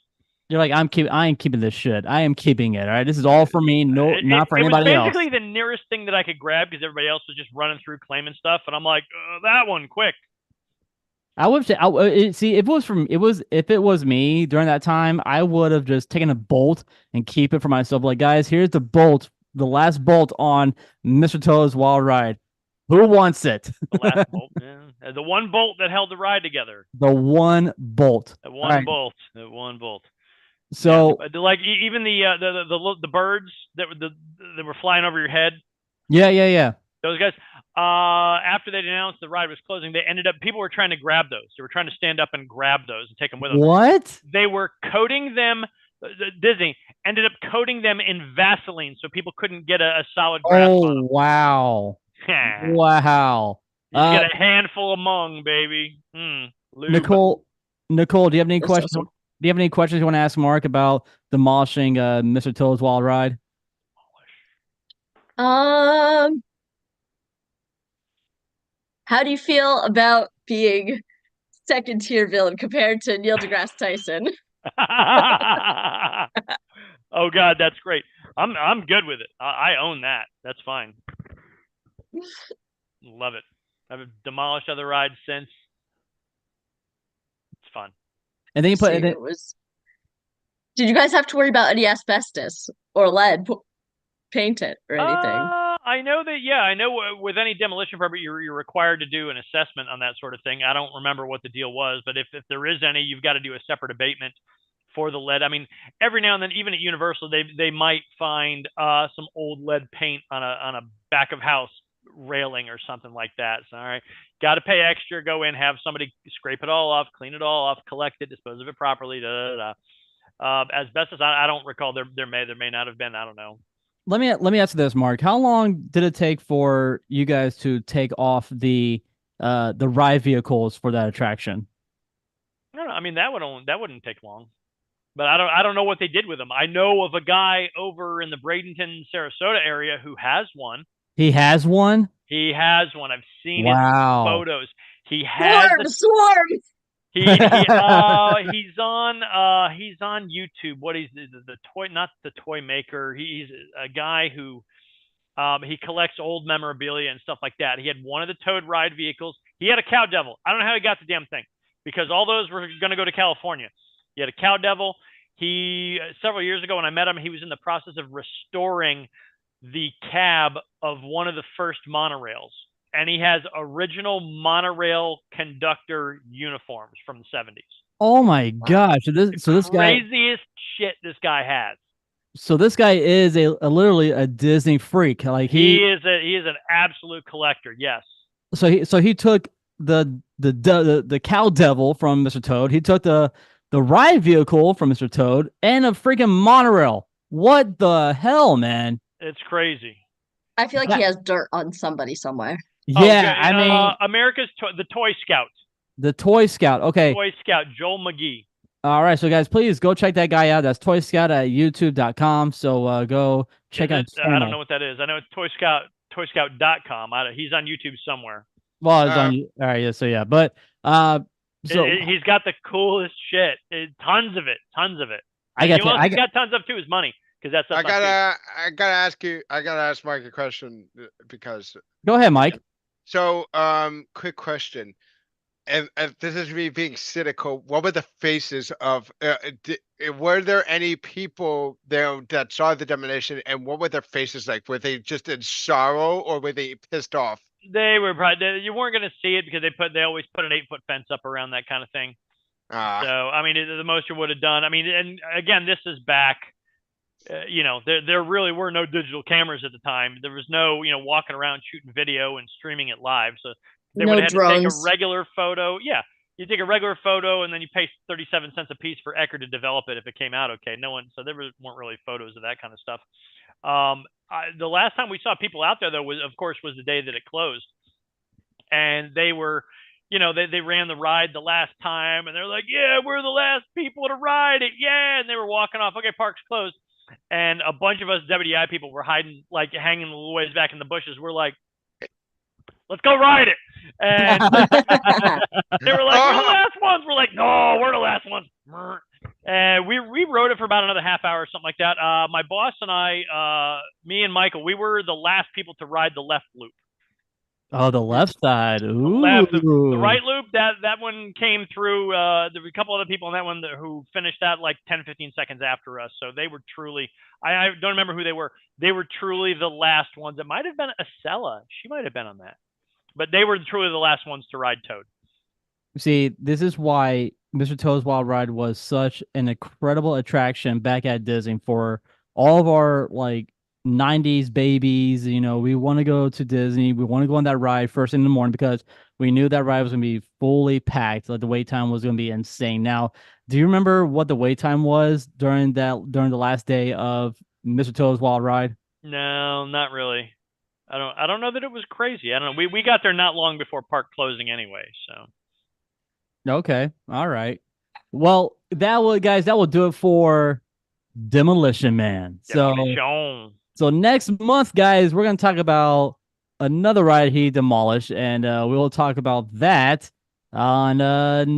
You're like, I ain't keeping this shit. I am keeping it. All right, this is all for me. No, not for anybody else. It was basically the nearest thing that I could grab because everybody else was just running through claiming stuff, and I'm like, that one, quick. I would say, see, if it was me during that time, I would have just taken a bolt and keep it for myself. Like, guys, here's the bolt, the last bolt on Mr. Toad's Wild Ride. Who wants it? The last bolt. Yeah. The one bolt that held the ride together. The one bolt. The All one right. bolt. The one bolt. So Yeah. Like even the birds that were flying over your head. yeah. Those guys. After they announced the ride was closing, people were trying to grab those. They were trying to stand up and grab those and take them with them. What? They were coating them. Disney ended up coating them in Vaseline so people couldn't get a solid grasp on them. Wow. Wow. You just get a handful of mung, baby. Lube. Nicole, do you have any That's questions? awesome. Do you have any questions you want to ask Mark about demolishing Mr. Toad's Wild Ride? How do you feel about being second tier villain compared to Neil deGrasse Tyson? Oh God, that's great. I'm good with it. I own that. That's fine. Love it. I've demolished other rides since. It's fun. And then you put See, it was. Did you guys have to worry about any asbestos or lead painted or anything? I know that. Yeah, I know. With any demolition permit, you're required to do an assessment on that sort of thing. I don't remember what the deal was, but if there is any, you've got to do a separate abatement for the lead. I mean, every now and then, even at Universal, they might find some old lead paint on a back of house railing or something like that. So, all right, got to pay extra. Go in, have somebody scrape it all off, clean it all off, collect it, dispose of it properly. Asbestos, I don't recall. There may not have been. I don't know. Let me ask you this, Mark. How long did it take for you guys to take off the ride vehicles for that attraction? I don't know. I mean, that wouldn't take long. But I don't know what they did with them. I know of a guy over in the Bradenton, Sarasota area who has one. He has one? He has one. I've seen his photos. He has Swarm! he's on YouTube. What is the toy? Not the toy maker. He's a guy who he collects old memorabilia and stuff like that. He had one of the Toad ride vehicles. He had a Cow Devil. I don't know how he got the damn thing because all those were going to go to California. He had a Cow Devil. He several years ago when I met him, he was in the process of restoring the cab of one of the first monorails. And he has original monorail conductor uniforms from the 70s. Oh my gosh. This guy craziest shit this guy has. So this guy is literally a Disney freak. Like he is an absolute collector. Yes. So he took the Cow Devil from Mr. Toad. He took the ride vehicle from Mr. Toad and a freaking monorail. What the hell, man? It's crazy. I feel like he has dirt on somebody somewhere. Yeah, I mean, America's the Toy Scout. The Toy Scout. Okay. Toy Scout, Joel McGee. All right, so guys, please go check that guy out. That's Toy Scout at YouTube.com. So go check out. I don't know what that is. I know it's toyscout.com. He's on YouTube somewhere. Well, it's on. All right, yeah. So yeah, but so he's got the coolest shit. Tons of it. I got tons of too is money because that's. I gotta ask Mike a question because. Go ahead, Mike. So, quick question. And this is me being cynical. What were the faces of? Were there any people there that saw the demolition, and what were their faces like? Were they just in sorrow, or were they pissed off? They were probably. You weren't going to see it because they always put an 8-foot fence up around that kind of thing. So I mean, the most you would have done. I mean, and again, this is back. There really were no digital cameras at the time. There was no walking around shooting video and streaming it live. So they would have to take a regular photo. Yeah, you take a regular photo and then you pay 37 cents a piece for Ecker to develop it if it came out okay. So there weren't really photos of that kind of stuff. The last time we saw people out there though was the day that it closed, and they were. They ran the ride the last time and they're like, yeah, we're the last people to ride it. Yeah. And they were walking off. Okay, park's closed. And a bunch of us WDI people were hanging a little ways back in the bushes. We're like, let's go ride it. And they were like, we're the last ones. We're like, no, we're the last ones. And we rode it for about another half hour or something like that. My boss and I, me and Michael, we were the last people to ride the left loop. Oh, the left side. Ooh. The right loop, that one came through. There were a couple other people on that one who finished that like 10, 15 seconds after us. So they were truly, I don't remember who they were. They were truly the last ones. It might have been Acela. She might have been on that. But they were truly the last ones to ride Toad. See, this is why Mr. Toad's Wild Ride was such an incredible attraction back at Disney for all of our like 90s babies. You know, we want to go to Disney. We want to go on that ride first thing in the morning because we knew that ride was going to be fully packed. Like the wait time was going to be insane. Now, do you remember what the wait time was during the last day of Mr. Toad's Wild Ride? No, not really. I don't know that it was crazy. I don't know. We got there not long before park closing anyway, so. Okay. All right. Well, that will do it for Demolition Man. Demolition. So next month, guys, we're gonna talk about another ride he demolished, and we will talk about that on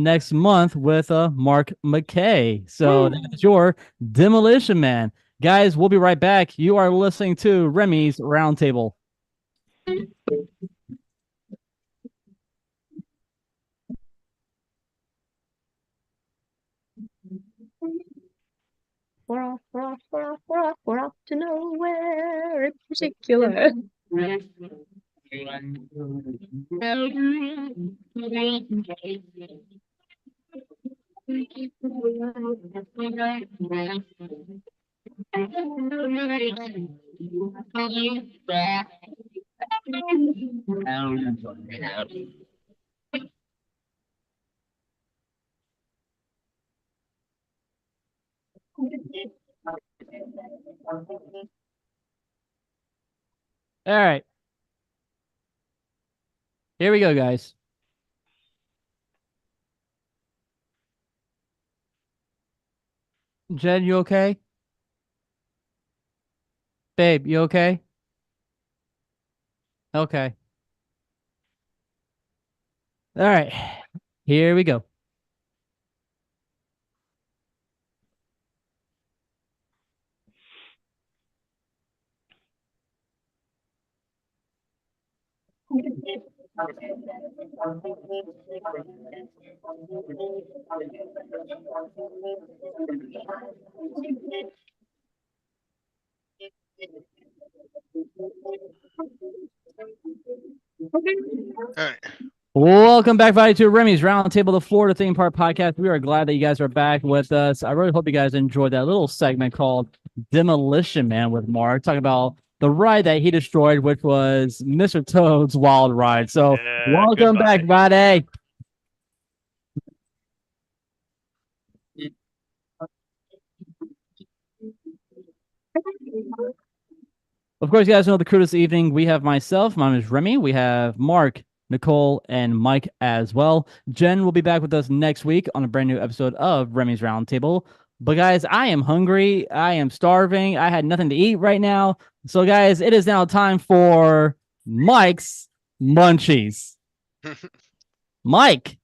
next month with Mark McKay. So that's your Demolition Man. Guys, we'll be right back. You are listening to Remy's Roundtable. We're off to nowhere in particular. All right. Here we go, guys. Jen, you okay? Babe, you okay? Okay. All right. Here we go. All right. Welcome back, everybody, to Remy's Roundtable, the Florida Theme Park Podcast. We are glad that you guys are back with us. I really hope you guys enjoyed that little segment called Demolition Man with Mark, talking about the ride that he destroyed, which was Mr. Toad's Wild Ride. So, welcome back, everybody. Of course, you guys know the crew this evening. We have myself. My name is Remy. We have Mark, Nicole, and Mike as well. Jen will be back with us next week on a brand new episode of Remy's Roundtable. But guys, I am hungry. I am starving. I had nothing to eat right now. So guys, it is now time for Mike's Munchies. Mike,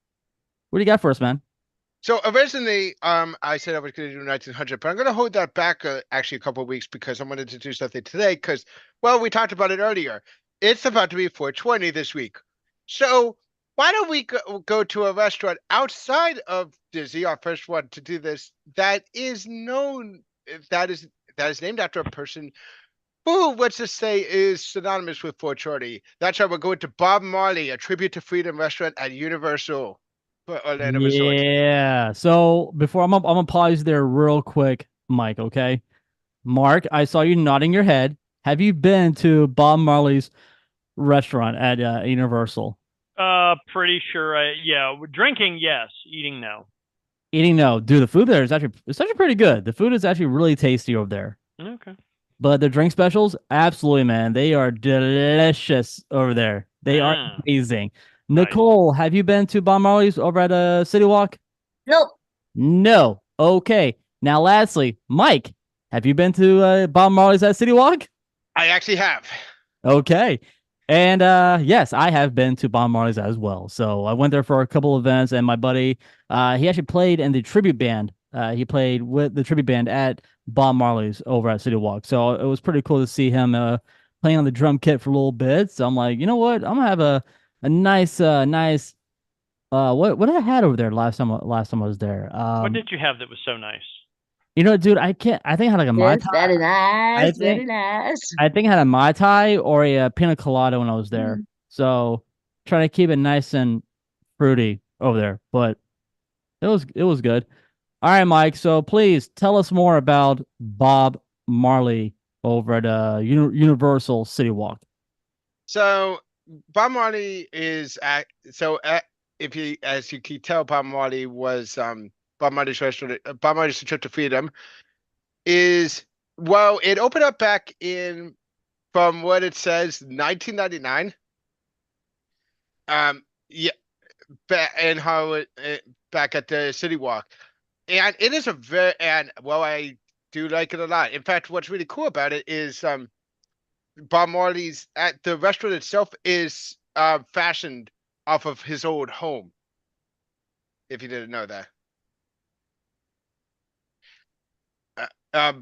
what do you got for us, man? So originally, I said I was going to do 1900, but I'm going to hold that back actually a couple of weeks because I'm going to do something today because, well, we talked about it earlier. It's about to be 420 this week. So why don't we go to a restaurant outside of Disney, our first one to do this, that is known, that is named after a person who, let's just say, is synonymous with 420. That's why we're going to Bob Marley, a tribute to freedom restaurant at Universal Orlando Resort. Yeah. So before I'm gonna pause there real quick, Mike. Okay, Mark, I saw you nodding your head. Have you been to Bob Marley's restaurant at Universal? Pretty sure. Yeah, drinking, yes. Eating, no. Eating, no. Dude, the food there is actually pretty good. The food is actually really tasty over there. Okay. But the drink specials, absolutely, man. They are delicious over there. They are amazing. Nice. Nicole, have you been to Bob Marley's over at City Walk? Nope. No. Okay. Now, lastly, Mike, have you been to Bob Marley's at City Walk? I actually have. Okay. And yes, I have been to Bob Marley's as well. So I went there for a couple events, and my buddy, he actually played in the tribute band. He played with the tribute band at Bob Marley's over at City Walk. So it was pretty cool to see him playing on the drum kit for a little bit. So I'm like, you know what? I'm gonna have a nice what I had over there last time I was there. What did you have that was so nice? You know, dude, I think I had like a Mai Tai. Very nice. think- Very nice. I think I had a Mai Tai or a pina colada when I was there. So trying to keep it nice and fruity over there, but it was good. All right, Mike. So please tell us more about Bob Marley over at Universal City Walk. So Bob Marley is if you as you can tell, Bob Marley was Bob Marley's restaurant, Bob Marley's Trip to Freedom is well, it opened up back in from what it says 1999. Yeah, and how back at the City Walk, and it is a very and well, I do like it a lot. In fact, what's really cool about it is Bob Marley's at the restaurant itself is fashioned off of his old home. If you didn't know that,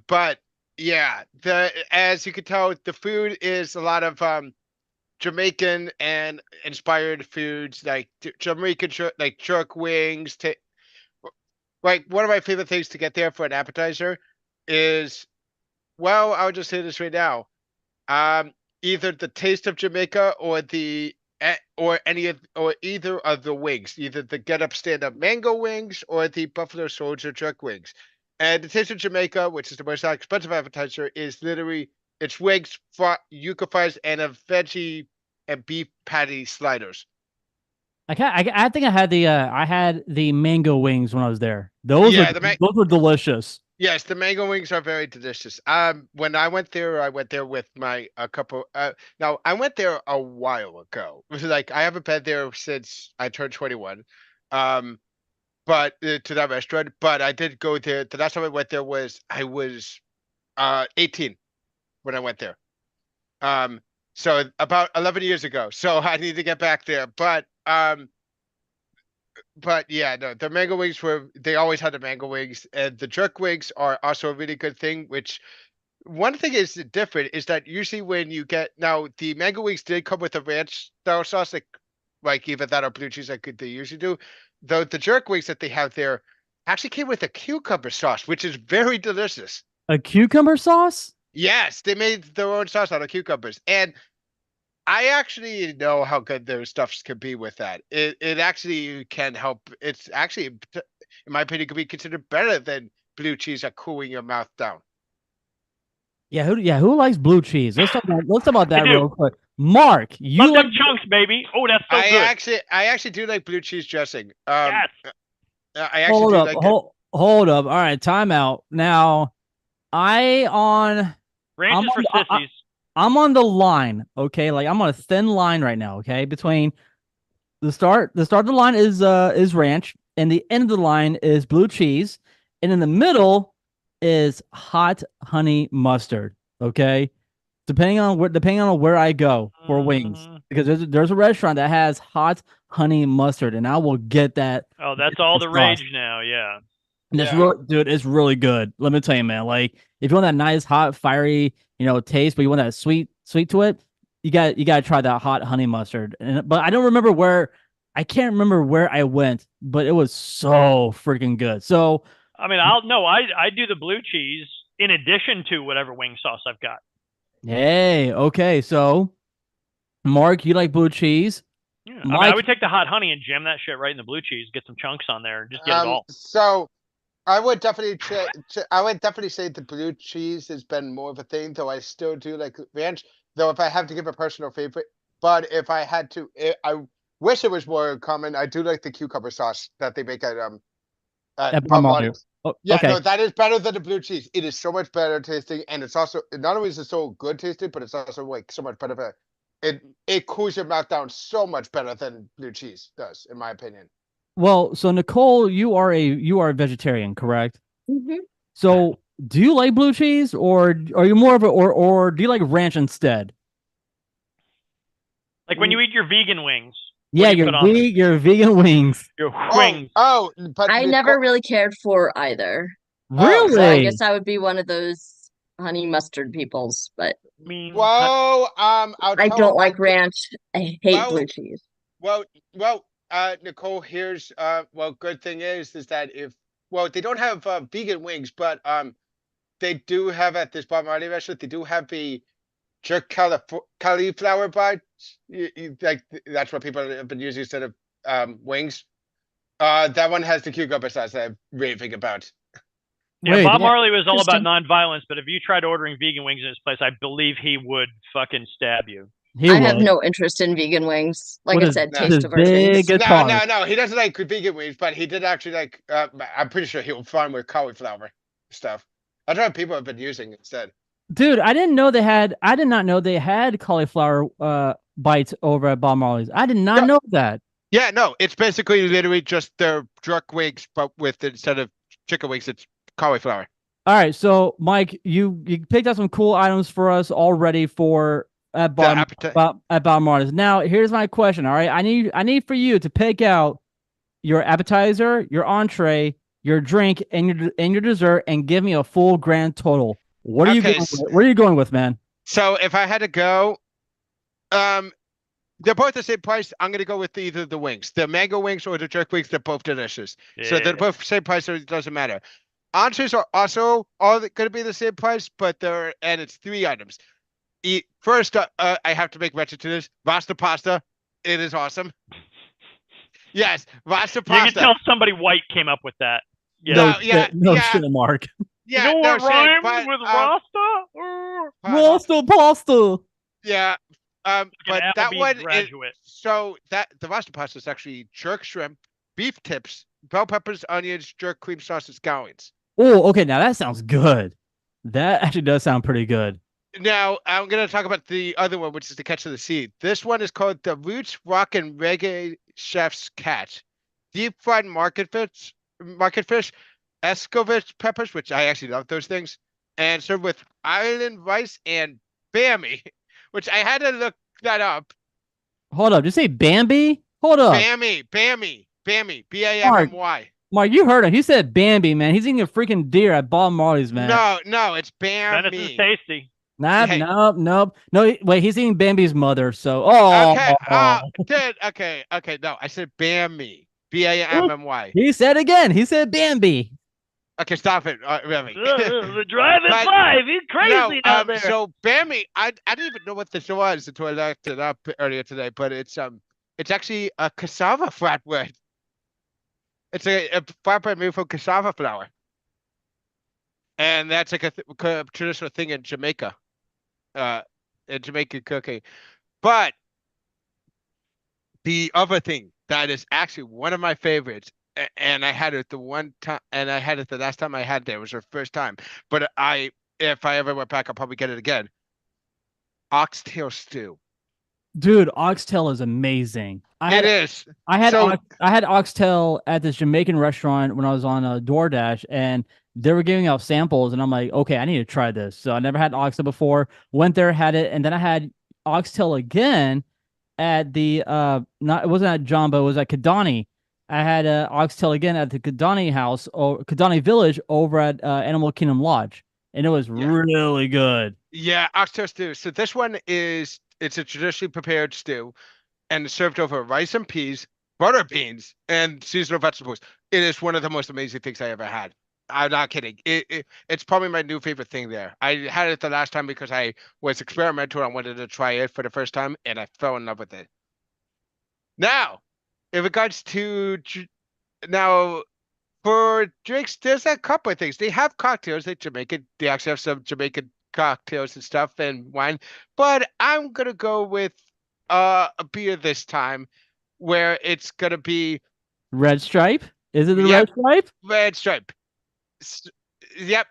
but yeah, the as you can tell, the food is a lot of Jamaican and inspired foods like Jamaican like jerk wings. Like one of my favorite things to get there for an appetizer is well, I'll just say this right now. Um, Either the taste of Jamaica or or either of the wings, either the Get Up Stand Up mango wings or the Buffalo Soldier jerk wings. And the taste of Jamaica, which is the most expensive appetizer, is literally it's wings, yuca fries, and a veggie and beef patty sliders. I think I had the mango wings when I was there. Those Yeah, were delicious. yes, the mango wings are very delicious. When I went there with my a couple. Now I went there a while ago. It was like I haven't been there since I turned 21. Um, but to that restaurant, but I did go there. The last time I went there was I was 18 when I went there. Um, so about 11 years ago. So I need to get back there. But yeah, no, the mango wings they always had the mango wings, and the jerk wings are also a really good thing. Which one thing is different is that usually when you get now the mango wings did come with a ranch style sauce, like either that or blue cheese, like they usually do. Though the jerk wings that they have there actually came with a cucumber sauce, which is very delicious. A cucumber sauce? Yes, they made their own sauce out of cucumbers, and I actually know how good their stuffs can be with that. It actually can help. It's actually, in my opinion, could be considered better than blue cheese at cooling your mouth down. Who likes blue cheese? Let's talk about I that do. real quick. Mark, you Love like them chunks, baby. Oh, that's so good. I actually do like blue cheese dressing. Yes. I actually hold do up, like it. hold up. All right, timeout. Now, I on I'm Ranches for on sissies. I'm on the line, okay? Like I'm on a thin line right now, okay? Between the start of the line is ranch, and the end of the line is blue cheese, and in the middle is hot honey mustard, okay? Depending on where I go for wings, because there's a restaurant that has hot honey mustard, and I will get that. Oh, that's all the sauce. rage now. Yeah. And it's Yeah. really, dude, it's really good. Let me tell you, man. Like, if you want that nice, hot, fiery, taste, but you want that sweet to it, you got to try that hot honey mustard. But I can't remember where I went, but it was so freaking good. So, I mean, I do the blue cheese in addition to whatever wing sauce I've got. hey, okay. So, Mark, you like blue cheese? Yeah. I mean, I Mike, would take the hot honey and jam that shit right in the blue cheese, get some chunks on there, and just get it all. So I would definitely say the blue cheese has been more of a thing, though I still do like ranch. Though if I have to give a personal favorite, but if I had to, I wish it was more common. I do like the cucumber sauce that they make at at Bar Bob Mario. Marley's. Oh, Yeah, okay. no, that is better than the blue cheese. It is so much better tasting, and it's also not only is it so good tasting, but it's also like so much better. It cools your mouth down so much better than blue cheese does, in my opinion. Well, so Nicole, you are a vegetarian, correct? Hmm. So, do you like blue cheese, or are you more of a or do you like ranch instead? Like when you eat your vegan wings. Yeah, What do you put on them? your vegan wings. Your wings. But I never really cared for either. Oh, So I Really? guess I would be one of those honey mustard peoples, but I mean, I'll I tell don't my like ranch. I hate well, blue cheese. well, Nicole, here's good thing is that if they don't have vegan wings, but they do have at this Bob Marley restaurant, they do have jerk cauliflower bites. Like that's what people have been using instead of wings. That one has the cucumber sauce that I'm raving about. Yeah, Wait, Bob Marley was all about Interesting. nonviolence, but if you tried ordering vegan wings in his place, I believe he would fucking stab you. he I have would no interest in vegan wings. Like with I his said, No. with taste his big aversions. No, guitar. no, no. He doesn't like vegan wings, but he did actually like. I'm pretty sure he'll find with cauliflower stuff. That's what people have been using instead. Dude, I didn't know they had. I did not know they had cauliflower bites over at Bob Marley's. I did not No, know that. yeah, no. It's basically literally just their jerk wings, but with instead of chicken wings, it's cauliflower. All right, so Mike, you picked out some cool items for us already for at The Bob appetite. at Bob Marley's. Now, here's my question. All right, I need for you to pick out your appetizer, your entree, your drink, and your dessert, and give me a full grand total. What are you Okay, going with? Where are you going with, man? so if I had to go, um, they're both the same price. I'm gonna go with either the wings, the mango wings or the jerk wings. They're both delicious. So they're Yeah. both same price, so it doesn't matter. Entrees are also all going to be the same price, but it's 3 items. First, I have to make mention to this pasta pasta. It is awesome. Yes, pasta You can pasta. tell somebody white came up with that. Yeah. No No, yeah, shit, no yeah, shit, Mark. You yeah. know No what shit, rhymes but with Rasta? Rasta pasta. yeah, Like but an that Applebee's one is graduate. so that the pasta pasta is actually jerk shrimp, beef tips, bell peppers, onions, jerk cream sauce, and scallions. Oh, okay. Now that sounds good. That actually does sound pretty good. Now I'm gonna talk about the other one, which is the catch of the sea. This one is called the Roots Rock and Reggae Chef's Catch. Deep fried market fish, escovitch peppers, which I actually love those things, and served with island rice and bammy, which I had to look that up. Hold up. Did you say Bambi? Hold up. Bammy, Mark, Bammy. Mark, you heard him. He said Bambi, man. He's eating a freaking deer at Bob Marley's, man. No, it's Venison's Bammy. tasty. Nah, Hey, nope, nope. No, wait, he's eating Bambi's mother, so oh, okay, good, okay, no, I said Bammy, Bammy. he said again. He said Bambi. Okay, stop it, Remy. The drive at But 5. He's no, crazy down there. so Bammy, I didn't even know what this was until I looked it up earlier today, but it's actually a cassava flatbread. It's a flatbread made from cassava flour, and that's like a traditional thing in Jamaica, uh, in Jamaican cooking. But the other thing that is actually one of my favorites, and I had it the one time, and I had it the last time I had there was the first time. But if I ever went back, I'll probably get it again. Oxtail stew. Dude, oxtail is amazing. It is. So I had oxtail at this Jamaican restaurant when I was on DoorDash, and they were giving out samples, and I'm like, okay, I need to try this. So I never had oxtail before. Went there, had it, and then I had oxtail again at the not it wasn't at Jumbo, it was at Kidani. I had oxtail again at the Kidani house or Kidani Village over at Animal Kingdom Lodge, and it was yeah, really good. yeah, oxtail stew. So this one it's a traditionally prepared stew and it's served over rice and peas, butter beans, and seasonal vegetables. It is one of the most amazing things I ever had. I'm not kidding. It's probably my new favorite thing there. I had it the last time because I was experimental. I wanted to try it for the first time, and I fell in love with it. Now, in regards to now for drinks, there's a couple of things. They have cocktails like Jamaican. They actually have some Jamaican cocktails and stuff and wine. But I'm gonna go with a beer this time, where it's gonna be Red Stripe? Is it the yep, Red Stripe? Red Stripe. S- Yep.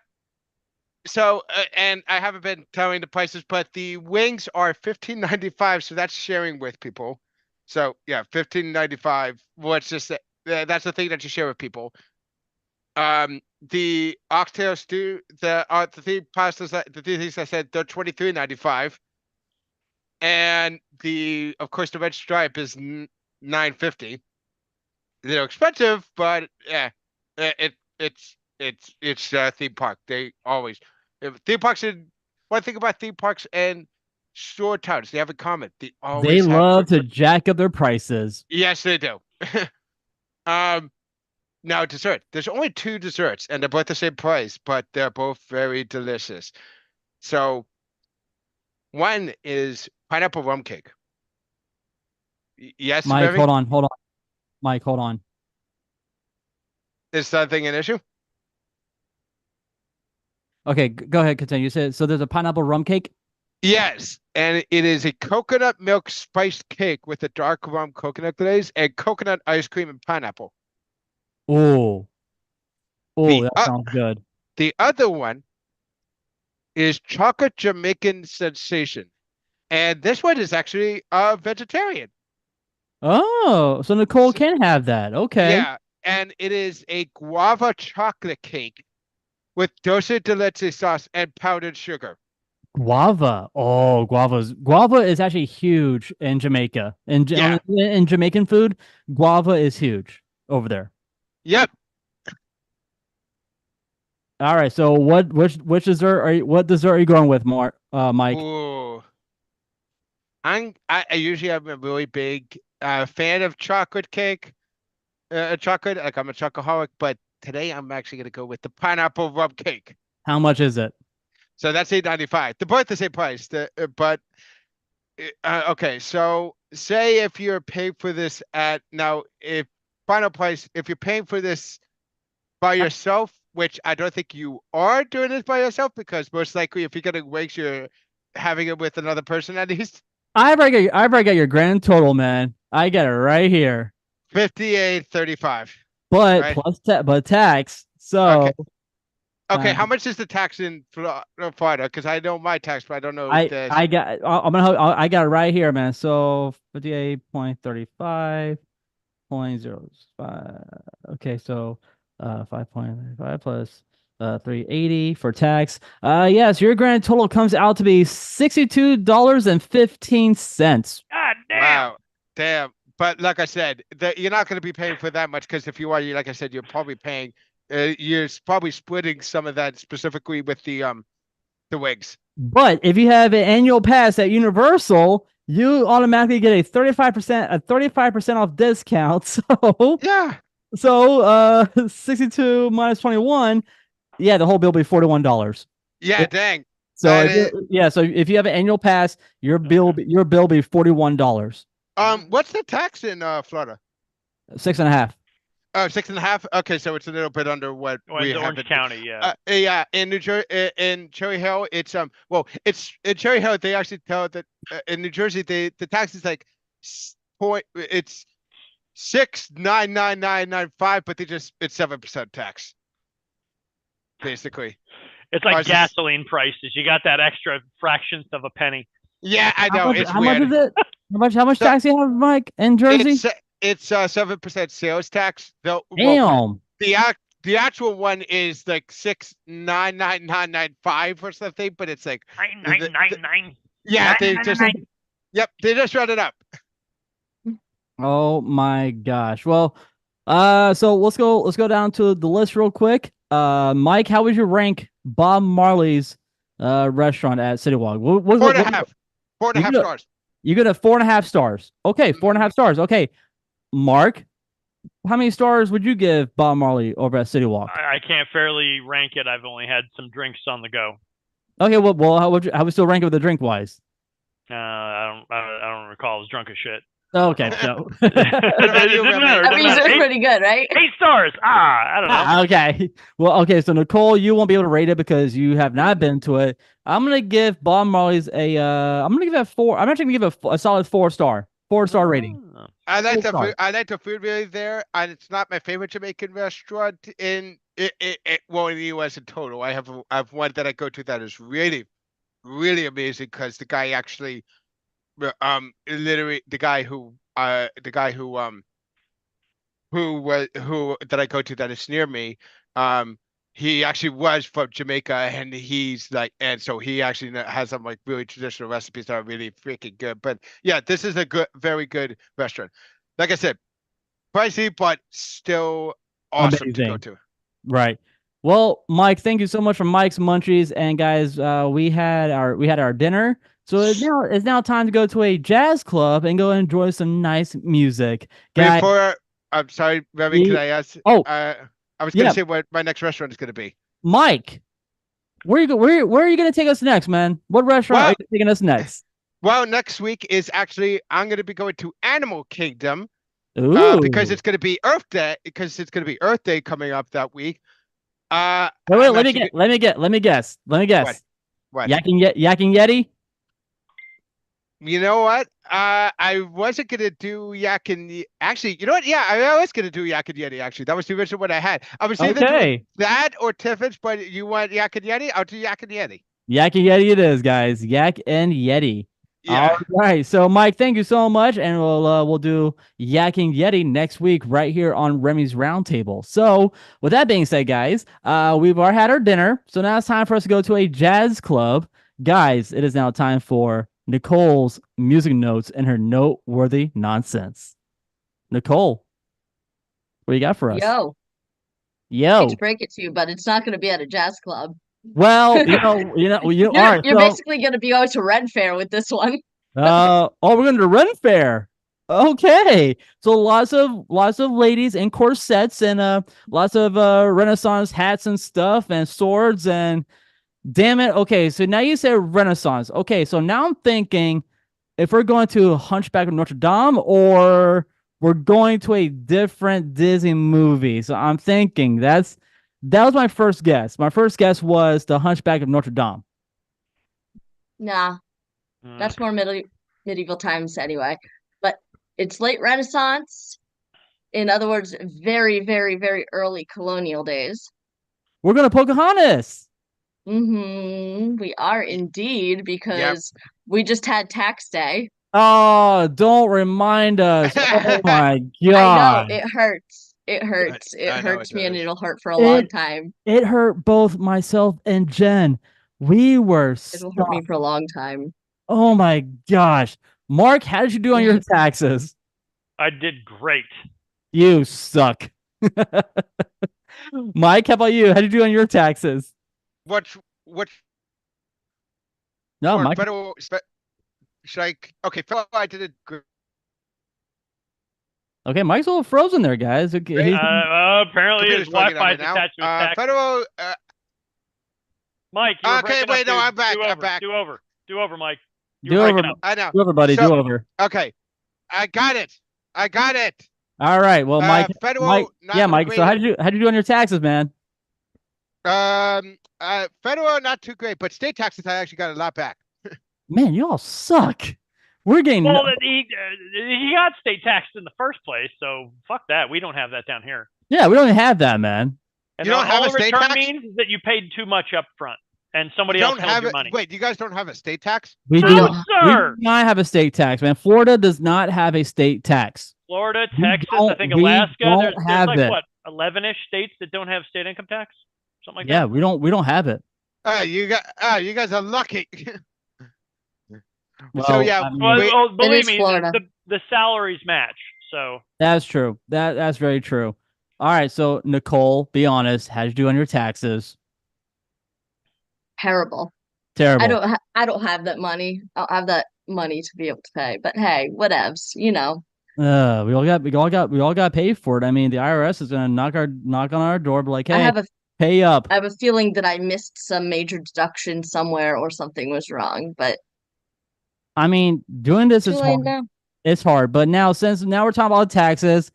So and I haven't been telling the prices, but the wings are 15.95, so that's sharing with people. So yeah, 15.95. What's just that's the thing that you share with people. The oxtail stew, the three pastas, the three things I said, they're 23.95, and the of course the red stripe is 9.50. They're expensive, but yeah, it's theme park. They always theme parks and one thing about theme parks and shore towns they have in common. They They always have love to jack up their prices. yes, they do. Um, Now, dessert. There's only 2 desserts, and they're both the same price, but they're both very delicious. So One is pineapple rum cake. Yes, Mike, Remy? hold on. Mike, hold on. Is that thing an issue? Okay, go ahead, continue. You said so. There's a pineapple rum cake. Yes, and it is a coconut milk spiced cake with a dark rum coconut glaze and coconut ice cream and pineapple. Oh, The that uh, sounds good. the other one is chocolate Jamaican sensation, and this one is actually vegetarian. Oh, so Nicole S can have that. Okay. Yeah, and it is a guava chocolate cake with dulce de leche sauce and powdered sugar. Guava. Oh, guava is actually huge in Jamaica. Yeah. In Jamaican food, guava is huge over there. Yep. All right. So which dessert what dessert are you going with, Mike? Ooh. I usually am a really big fan of chocolate cake. Chocolate, like I'm a chocoholic, but today I'm actually gonna go with the pineapple rum cake. How much is it? So that's 8.95. They're both the same price. But okay, so say if you're paying for this at now, if final price, if you're paying for this by yourself, which I don't think you are doing this by yourself, because most likely if you're getting wings, you're having it with another person at least. I've already got your grand total, man. I got it right here. 58.35. But Right. but tax. So Okay. Okay, how much is the tax in Florida? Because I know my tax, but I don't know this. I got I got it right here, man. So 58.35.05. Okay, so 5.5 plus 380 for tax. Yes, your grand total comes out to be $62.15. God damn. Wow, damn. But like I said, you're not going to be paying for that much because if you are, like I said, you're probably paying. You're probably splitting some of that specifically with the wigs. But if you have an annual pass at Universal, you automatically get a 35% off discount. So Yeah. 62 minus 21, yeah, the whole bill will be $41. Yeah, dang. So so if you have an annual pass, your bill will be $41. What's the tax in Florida? 6.5. Oh, 6.5. Okay, so it's a little bit under what we have Orange in County, yeah. yeah, in New Jersey, in Cherry Hill, it's well, it's in Cherry Hill. They actually tell that in New Jersey, the tax is like it's 6.99995, but it's 7% tax, basically. It's like Ours is- gasoline prices. You got that extra fractions of a penny. Yeah, I know it's How weird. much is it? How much So- tax do you have, Mike, in Jersey? It's 7% sales tax. Well, Damn. the actual one is like 6.99995 or something, but it's like 9,999. yeah, they just they just round it up. Oh my gosh. Well, so let's go down to the list real quick. Mike, how would you rank Bob Marley's restaurant at City Walk? Four and a half. 4.5 stars. You get a 4.5 stars. Okay, 4.5 stars. Okay. Mark, how many stars would you give Bob Marley over at City Walk? I can't fairly rank it. I've only had some drinks on the go. Okay, well, how would you still rank it with the drink wise? I don't recall. I was drunk as shit. Okay, so It doesn't matter. That means it's pretty good, right? 8 stars. I don't know. Okay. Well, okay. So Nicole, you won't be able to rate it because you have not been to it. I'm gonna give Bob Marley's a. I'm gonna give it a 4. I'm actually gonna give it a solid 4-star. 4-star rating. I like the food. I like the food really there, and it's not my favorite Jamaican restaurant in well in the U.S. in total. I have one that I go to that is really, really amazing because the guy actually, literally the guy who who that I go to that is near me, he actually was from Jamaica, and he's like, and so he actually has some like really traditional recipes that are really freaking good. But yeah, this is a very good restaurant. Like I said, pricey, but still awesome to go to. Right. Well, Mike, thank you so much for Mike's Munchies, and guys, we had our dinner. So it's now time to go to a jazz club and go enjoy some nice music. Guys, I'm sorry, Remy, can I ask? Oh, I was going to say what my next restaurant is going to be. Mike, Where are you gonna take us next, man? What restaurant are Well, you taking us next? well, next week is actually I'm going to be going to Animal Kingdom because Ooh. it's going to be Earth Day because it's going to be Earth Day coming up that week. Wait, I'm actually let me what guess. what Yakking Yeti? you know what? I wasn't gonna do Yak and actually, you know what? Yeah, I was gonna do Yak and Yeti. Actually, that was the original one I had. I was either doing Okay. that or Tiffin's, but you want Yak and Yeti? I'll do Yak and Yeti. Yak and Yeti it is, guys. Yak and Yeti. All Yeah. right. So, Mike, thank you so much, and we'll do Yakking Yeti next week right here on Remy's Roundtable. So, with that being said, guys, we've already had our dinner, so now it's time for us to go to a jazz club. Guys, it is now time for Nicole's music notes and her noteworthy nonsense. Nicole, what do you got for us? Yo, hate to Yo. break it to you, but it's not going to be at a jazz club. Well, all right. You're So, basically going to be going to Red Fair with this one. oh, we're going to Ren Fair. Okay. So lots of ladies in corsets and lots of Renaissance hats and stuff and swords and damn it. Okay, so now you said Renaissance. Okay, so now I'm thinking if we're going to Hunchback of Notre Dame or we're going to a different Disney movie. So I'm thinking that was my first guess. My first guess was the Hunchback of Notre Dame. Nah, that's more medieval times anyway. But it's late Renaissance. In other words, very, very, very early colonial days. We're going to Pocahontas. We are indeed Yep. because we just had tax day. Oh, don't remind us. Oh my I know God. it hurts. It hurts. It I know hurts it me and does. it'll hurt for a long time. It hurt both myself and Jen. We were It'll hurt me stuck. for a long time. Oh my gosh. Mark, how did you do on your taxes? I did great. You suck. Mike, how about you? How did you do on your taxes? What No, for Mike. federal should I okay, federal I did it Okay, Mike's a little frozen there, guys. Okay, great. Apparently his Computer's bugging on Wi-Fi me is now. attached to his tax. Federal Mike, you were okay, breaking up, wait, no, dude. I'm back. Do I'm over. back. Do over. Do over, Mike. You do were over. breaking up. I know. Do over, buddy. So, Do over. okay. I got it. I got it. All right. Well, Mike, Federal yeah, not Mike. So great. how'd you do on your taxes, man? Federal not too great, but state taxes I actually got a lot back. Man, you all suck. We're getting Well, he got state taxed in the first place, so fuck that. We don't have that down here. yeah, we don't even have that, man. And You don't have all a state return tax? means is that you paid too much up front, and somebody You else don't held have your it. money. Wait, you guys don't have a state tax? We No, do. sir. We do not have a state tax, man. Florida does not have a state tax. Florida, We Texas, I don't- think we Alaska. don't There's have like it. what 11-ish states that don't have state income tax, something like Yeah, that. we don't have it. You guys are lucky. Well, So yeah, I mean, Well, believe is me, Florida. the salaries match. So that's true. That's very true. All right, so Nicole, be honest. How'd you do on your taxes? Terrible. Terrible. I don't have that money. I don't have that money to be able to pay. But hey, whatevs, you know. We all got paid for it. I mean, the IRS is gonna knock on our door, but like, I hey, have a pay up. I have a feeling that I missed some major deduction somewhere or something was wrong, but I mean, doing this too is late hard. now. It's hard, but now we're talking about taxes,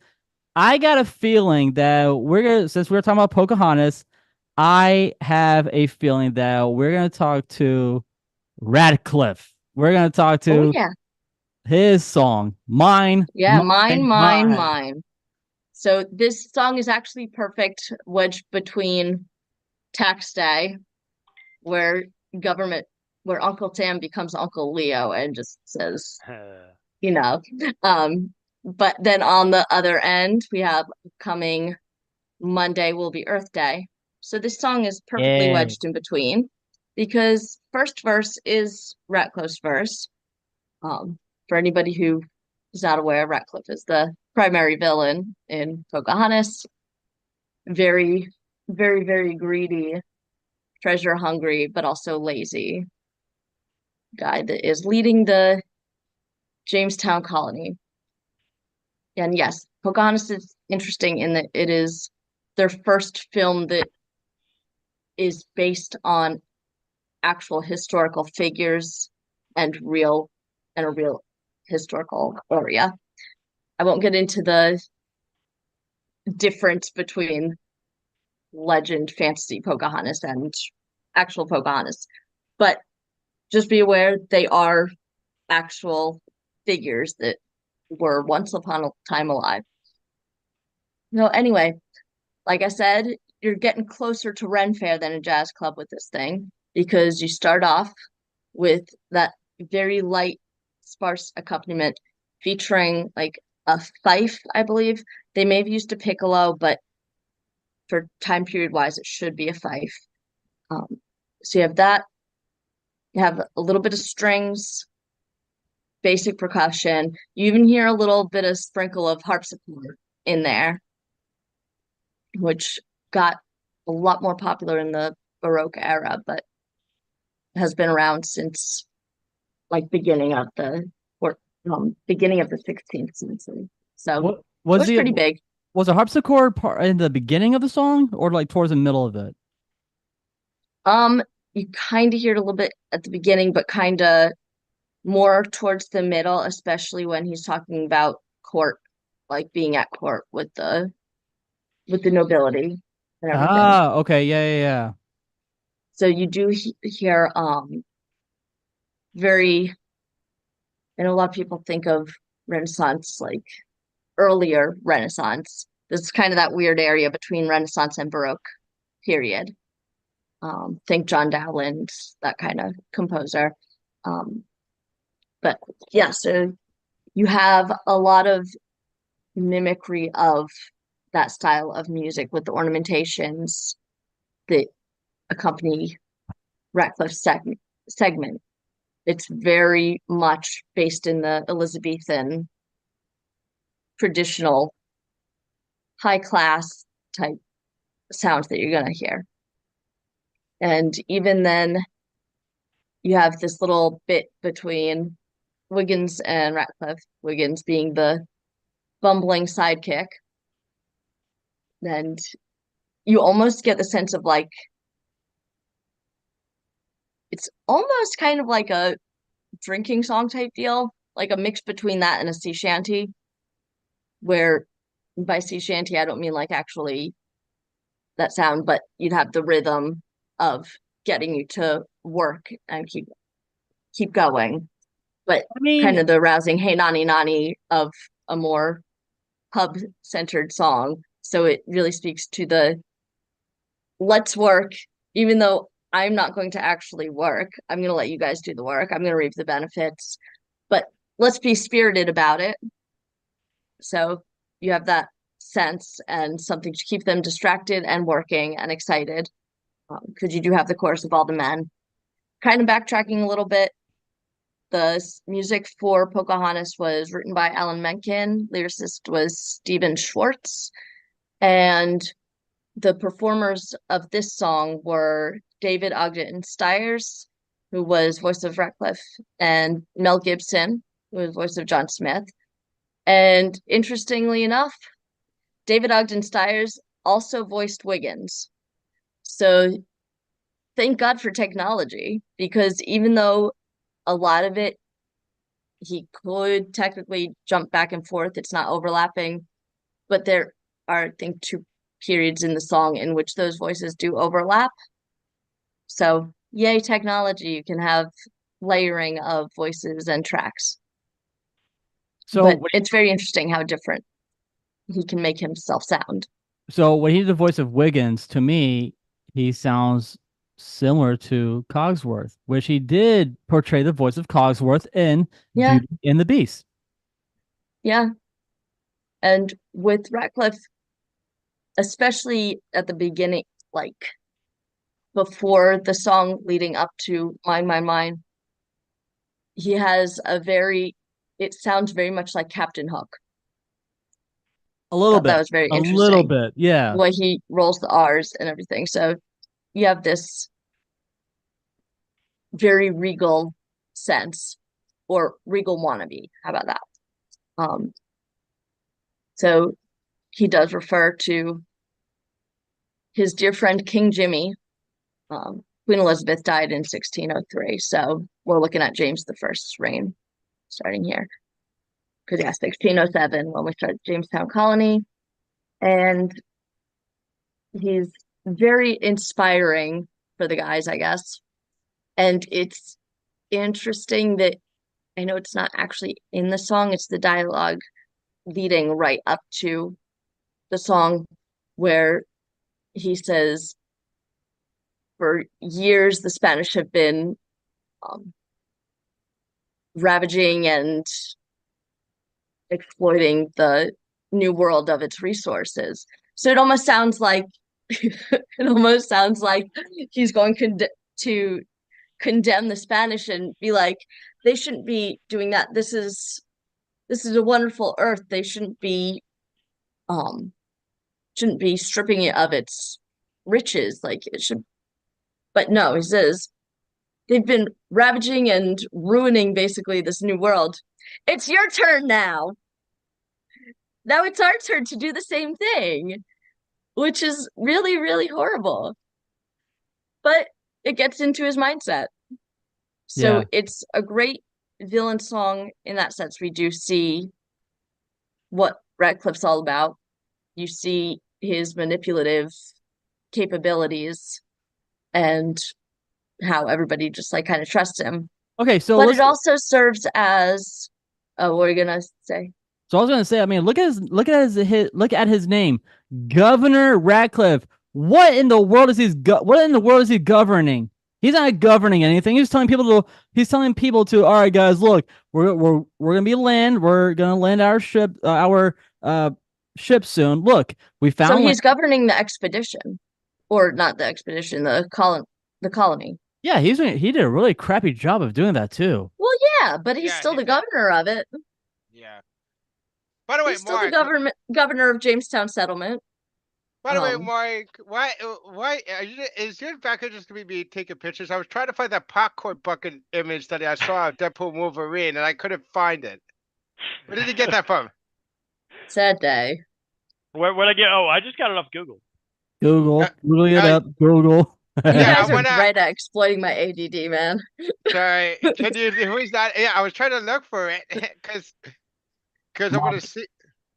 I got a feeling that since we're talking about Pocahontas, I have a feeling that we're gonna talk to Radcliffe. We're gonna talk Oh to yeah. his song, Mine. Yeah, Mine, mine. So this song is actually perfect wedged between tax day, where where Uncle Sam becomes Uncle Leo and just says, you know. But then on the other end, we have coming Monday will be Earth Day. So this song is perfectly Yeah. wedged in between because first verse is Ratcliffe's verse. For anybody who is not aware, Ratcliffe is the primary villain in Pocahontas. Very, very, very greedy, treasure hungry, but also lazy guy that is leading the Jamestown colony. And yes, Pocahontas is interesting in that it is their first film that is based on actual historical figures and a real historical area. I won't get into the difference between legend fantasy Pocahontas and actual Pocahontas, but just be aware they are actual figures that were once upon a time alive. No, anyway, like I said, you're getting closer to Ren Fair than a jazz club with this thing because you start off with that very light, sparse accompaniment featuring like a fife, I believe. They may have used a piccolo, but for time period wise, it should be a fife. So you have that. You have a little bit of strings, basic percussion. You even hear a little bit of sprinkle of harpsichord in there, which got a lot more popular in the Baroque era, but has been around since like beginning of the 16th century. So What it was was pretty big. Was a harpsichord part in the beginning of the song or like towards the middle of it? You kind of hear it a little bit at the beginning, but kind of more towards the middle, especially when he's talking about court, like being at court with the nobility and everything. Ah, okay, yeah. So you do hear very, I know a lot of people think of Renaissance like earlier Renaissance. This is kind of that weird area between Renaissance and Baroque period. Think John Dowland, that kind of composer. But yeah, so you have a lot of mimicry of that style of music with the ornamentations that accompany Ratcliffe's segment. It's very much based in the Elizabethan traditional high class type sounds that you're going to hear. And even then, you have this little bit between Wiggins and Ratcliffe, Wiggins being the bumbling sidekick. And you almost get the sense of like, it's almost kind of like a drinking song type deal, like a mix between that and a sea shanty, where by sea shanty, I don't mean like actually that sound, but you'd have the rhythm of getting you to work and keep going. But I mean, kind of the rousing hey nani nani of a more pub centered song. So it really speaks to the let's work, even though I'm not going to actually work. I'm going to let you guys do the work. I'm going to reap the benefits, but let's be spirited about it. So you have that sense and something to keep them distracted and working and excited. Because you do have the chorus of all the men. Kind of backtracking a little bit, the music for Pocahontas was written by Alan Menken. Lyricist was Stephen Schwartz. And the performers of this song were David Ogden Stiers, who was voice of Ratcliffe, and Mel Gibson, who was voice of John Smith. And interestingly enough, David Ogden Stiers also voiced Wiggins. So thank God for technology, because even though a lot of it he could technically jump back and forth, it's not overlapping, but there are, I think, two periods in the song in which those voices do overlap. So yay technology, you can have layering of voices and tracks. so But it's very interesting how different he can make himself sound. so when he did the voice of Wiggins, to me, he sounds similar to Cogsworth, which he did portray the voice of Cogsworth in Yeah. Beauty and the Beast. Yeah. And with Ratcliffe, especially at the beginning, like before the song leading up to Mine, Mine, Mine, he has it sounds very much like Captain Hook. A little Thought bit. that was very A little interesting. bit, yeah. The way he rolls the R's and everything. So you have this very regal sense, or regal wannabe. How about that? So he does refer to his dear friend King Jimmy, Queen Elizabeth died in 1603, so we're looking at James the First's reign starting here. Because yeah, 1607 when we started Jamestown Colony, and he's very inspiring for the guys, I guess. And it's interesting that I know it's not actually in the song, it's the dialogue leading right up to the song where he says, for years, the Spanish have been ravaging and exploiting the New World of its resources. So it almost sounds like he's going to condemn the Spanish and be like, they shouldn't be doing that. This is a wonderful earth. They shouldn't be stripping it of its riches. Like it should, but no, he says they've been ravaging and ruining basically this new world. It's your turn now. Now it's our turn to do the same thing, which is really, really horrible. But it gets into his mindset. So Yeah. it's a great villain song in that sense. We do see what Ratcliffe's all about. You see his manipulative capabilities and how everybody just like kind of trusts him. Okay, so But it also serves as what are you gonna say? So I was gonna say, I mean, look at his name, Governor Ratcliffe. What in the world is he governing? He's not governing anything. He's telling people to, all right, guys, look, we're gonna land our ship soon. Look, we found. So he's governing the expedition, or not the expedition, the colony. Yeah, he did a really crappy job of doing that too. Well, yeah, but he's still the governor of it. Yeah. By the way, he's still the governor of Jamestown Settlement. By the way, Mike, why is your background just gonna be me taking pictures? I was trying to find that popcorn bucket image that I saw of Deadpool Wolverine, and I couldn't find it. Where did you get that from? Sad day. Where'd I get? Oh, I just got it off Google. Googling it up. Google. You guys are great at exploiting my ADD, man. Sorry, can you? Who's that? Yeah, I was trying to look for it because I want to see.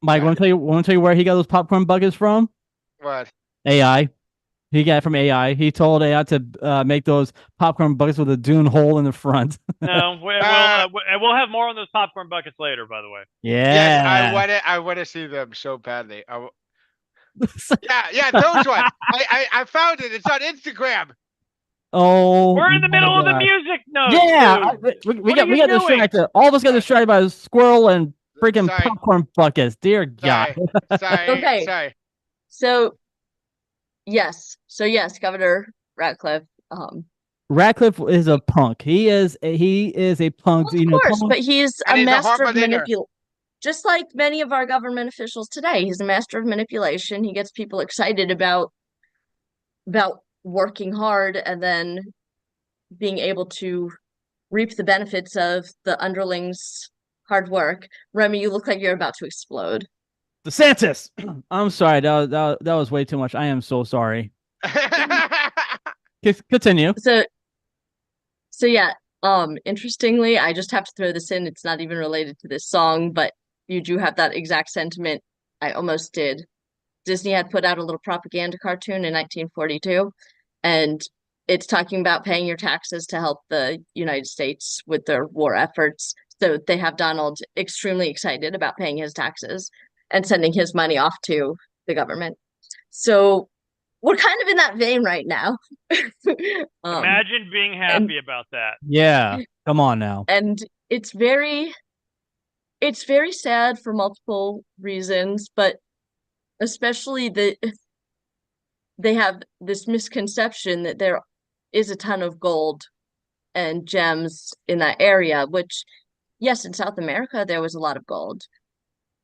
Mike, want to tell you where he got those popcorn buckets from? What? AI. He got it from AI. He told AI to make those popcorn buckets with a dune hole in the front. No, we'll have more on those popcorn buckets later, by the way. Yeah. Yes, I want to see them so badly. Yeah, those ones. I found it. It's on Instagram. Oh, we're in the middle of the music note. Yeah, we got distracted. All of us got distracted by a squirrel and freaking popcorn buckets. Dear God. Okay. Sorry. So yes, Governor Ratcliffe. Ratcliffe is a punk. He is a punk. Well, of course, but he's a master of manipulation. Just like many of our government officials today, he's a master of manipulation. He gets people excited about working hard and then being able to reap the benefits of the underlings' hard work. Remy, you look like you're about to explode. DeSantis. I'm sorry. That was way too much. I am so sorry. Continue. So yeah. Interestingly, I just have to throw this in. It's not even related to this song, but you do have that exact sentiment. I almost did. Disney had put out a little propaganda cartoon in 1942, and it's talking about paying your taxes to help the United States with their war efforts. So they have Donald extremely excited about paying his taxes and sending his money off to the government. So we're kind of in that vein right now. Imagine being happy about that. Yeah, come on now. And it's very sad for multiple reasons, but especially they have this misconception that there is a ton of gold and gems in that area, which, yes, in South America, there was a lot of gold,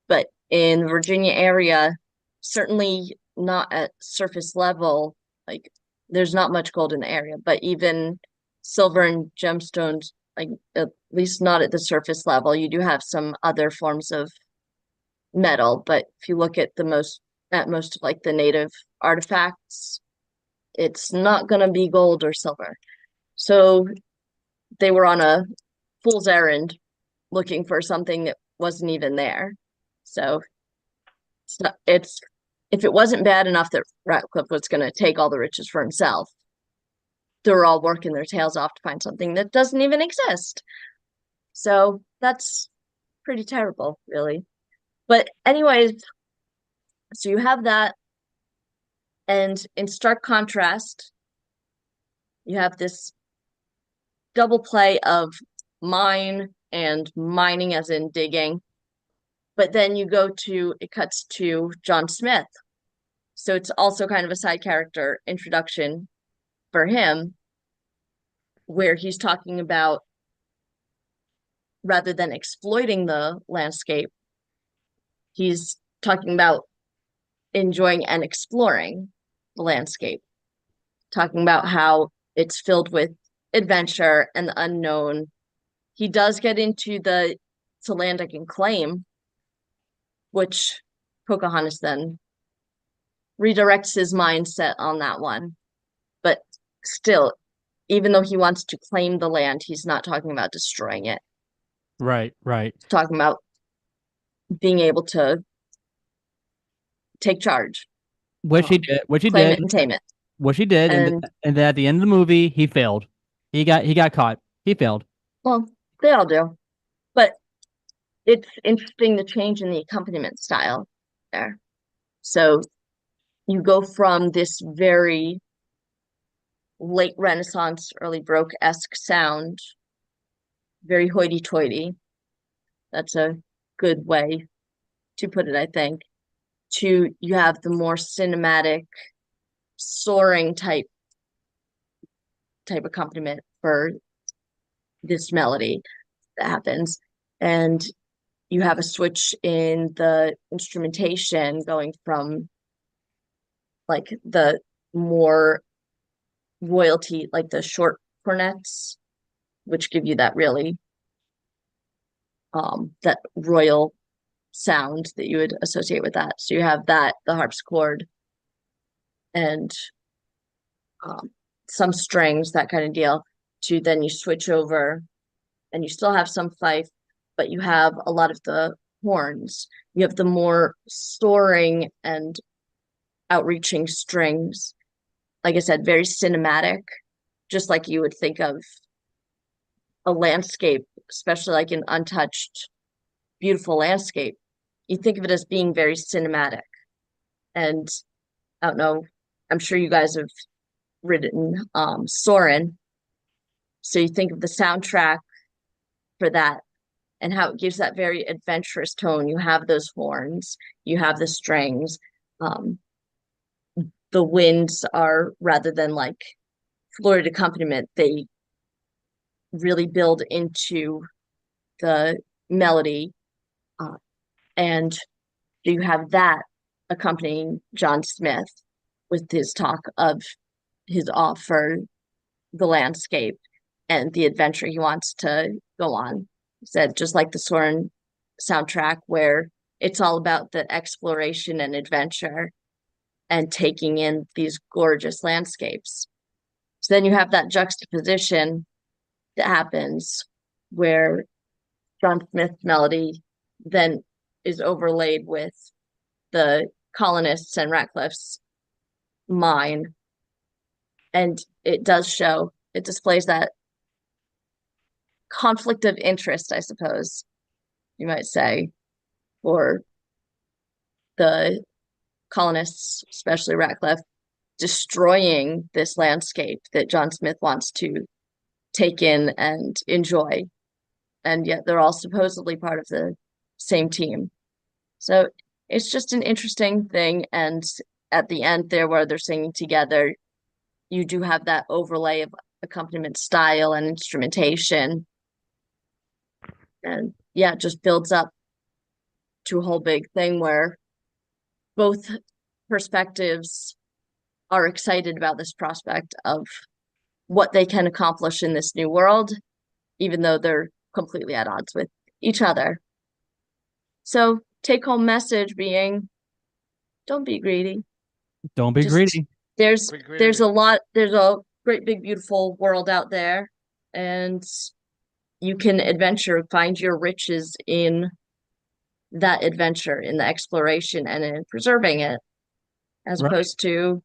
but in the Virginia area, certainly not at surface level. Like, there's not much gold in the area, but even silver and gemstones, like, at least not at the surface level. You do have some other forms of metal, but if you look at most of like the native artifacts, It's not going to be gold or silver. So they were on a fool's errand looking for something that wasn't even there. So it's if it wasn't bad enough that Ratcliffe was going to take all the riches for himself, they were all working their tails off to find something that doesn't even exist. So that's pretty terrible, really. But anyways, so you have that, and in stark contrast, you have this double play of mine and mining as in digging. But then it cuts to John Smith. So it's also kind of a side character introduction for him, where he's talking about, rather than exploiting the landscape, he's talking about enjoying and exploring the landscape, talking about how it's filled with adventure and the unknown. He does get into it's a land I can claim, which Pocahontas then redirects his mindset on that one. But still, even though he wants to claim the land, he's not talking about destroying it. Right. He's talking about being able to take charge, Which he did. Which he claim did. it and tame it. Which he did. And then at the end of the movie, he failed. He got caught. He failed. Well, they all do. But it's interesting the change in the accompaniment style there. So you go from this very late Renaissance, early Baroque-esque sound, very hoity-toity. That's a good way to put it, I think. To you have the more cinematic, soaring type accompaniment for this melody that happens. And you have a switch in the instrumentation going from like the more royalty, like the short cornets, which give you that really that royal sound that you would associate with that. So you have that, the harpsichord, and some strings, that kind of deal, to then you switch over and you still have some fife, but you have a lot of the horns. You have the more soaring and outreaching strings. Like I said, very cinematic, just like you would think of a landscape, especially like an untouched, beautiful landscape. You think of it as being very cinematic. And I don't know, I'm sure you guys have written Soren. So you think of the soundtrack for that and how it gives that very adventurous tone. You have those horns, you have the strings. The winds are, rather than like florid accompaniment, they really build into the melody. And you have that accompanying John Smith with his talk of his awe for the landscape and the adventure he wants to go on. He said, just like the Soren soundtrack, where it's all about the exploration and adventure and taking in these gorgeous landscapes. So then you have that juxtaposition that happens where John Smith's melody then is overlaid with the colonists and Ratcliffe's mine. And it displays that conflict of interest, I suppose you might say, for the colonists, especially Ratcliffe, destroying this landscape that John Smith wants to take in and enjoy. And yet they're all supposedly part of the same team. So it's just an interesting thing. And at the end there, where they're singing together, you do have that overlay of accompaniment style and instrumentation. And yeah, it just builds up to a whole big thing where both perspectives are excited about this prospect of what they can accomplish in this new world, even though they're completely at odds with each other. So take home message being, don't be greedy. Don't be greedy. there's Big there's community. a lot, there's a great big beautiful world out there, and you can adventure, find your riches in that adventure, in the exploration and in preserving it, as Right. opposed to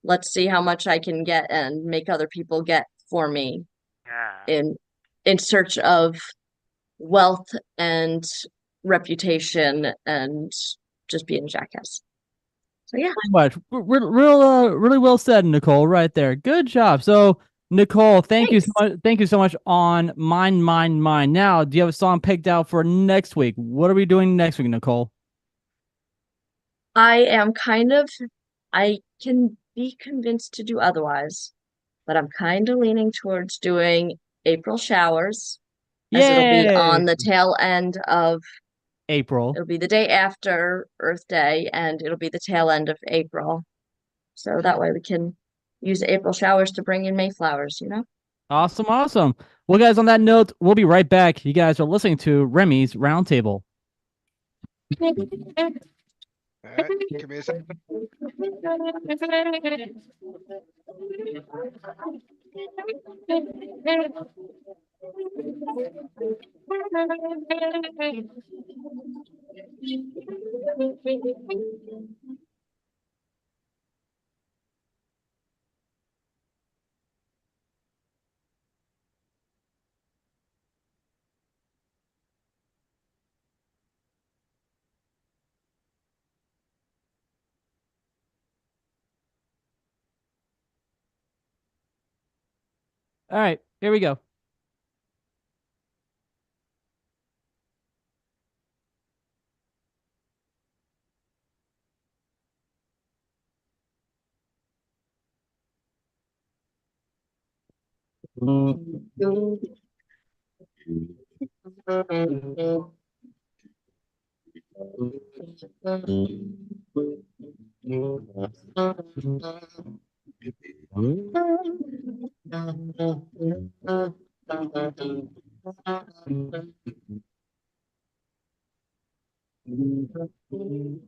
let's see how much I can get and make other people get for me Yeah. in search of wealth and reputation and just being a jackass. So yeah. Pretty much. Really well said, Nicole, right there. Good job. So, Nicole, thank you so Thanks. much. Thank you so much on Mine, Mine, Mine. Now, do you have a song picked out for next week? What are we doing next week, Nicole? I can be convinced to do otherwise, but I'm kind of leaning towards doing April showers, as it'll be Yay! on the tail end of, April. it'll be the day after Earth Day, and it'll be the tail end of April. So that way we can use April showers to bring in Mayflowers, you know? Awesome, awesome. Well, guys, on that note, we'll be right back. You guys are listening to Remy's Roundtable. All right, give me a second. All right, here we go.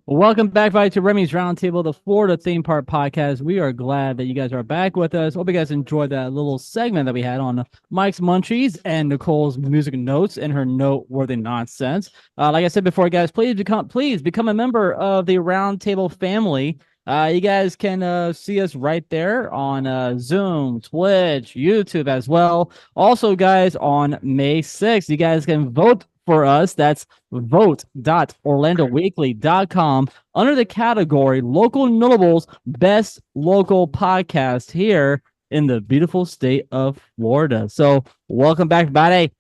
Welcome back, everybody, to Remy's Roundtable, the Florida theme park podcast. We are glad that you guys are back with us. Hope you guys enjoyed that little segment that we had on Mike's Munchies and Nicole's music notes and her noteworthy nonsense. Like I said before, guys, please become a member of the Roundtable family. You guys can see us right there on Zoom, Twitch, YouTube as well. Also, guys, on May 6th, you guys can vote for us. That's vote.orlandoweekly.com under the category Local Notables Best Local Podcast here in the beautiful state of Florida. So, welcome back, everybody.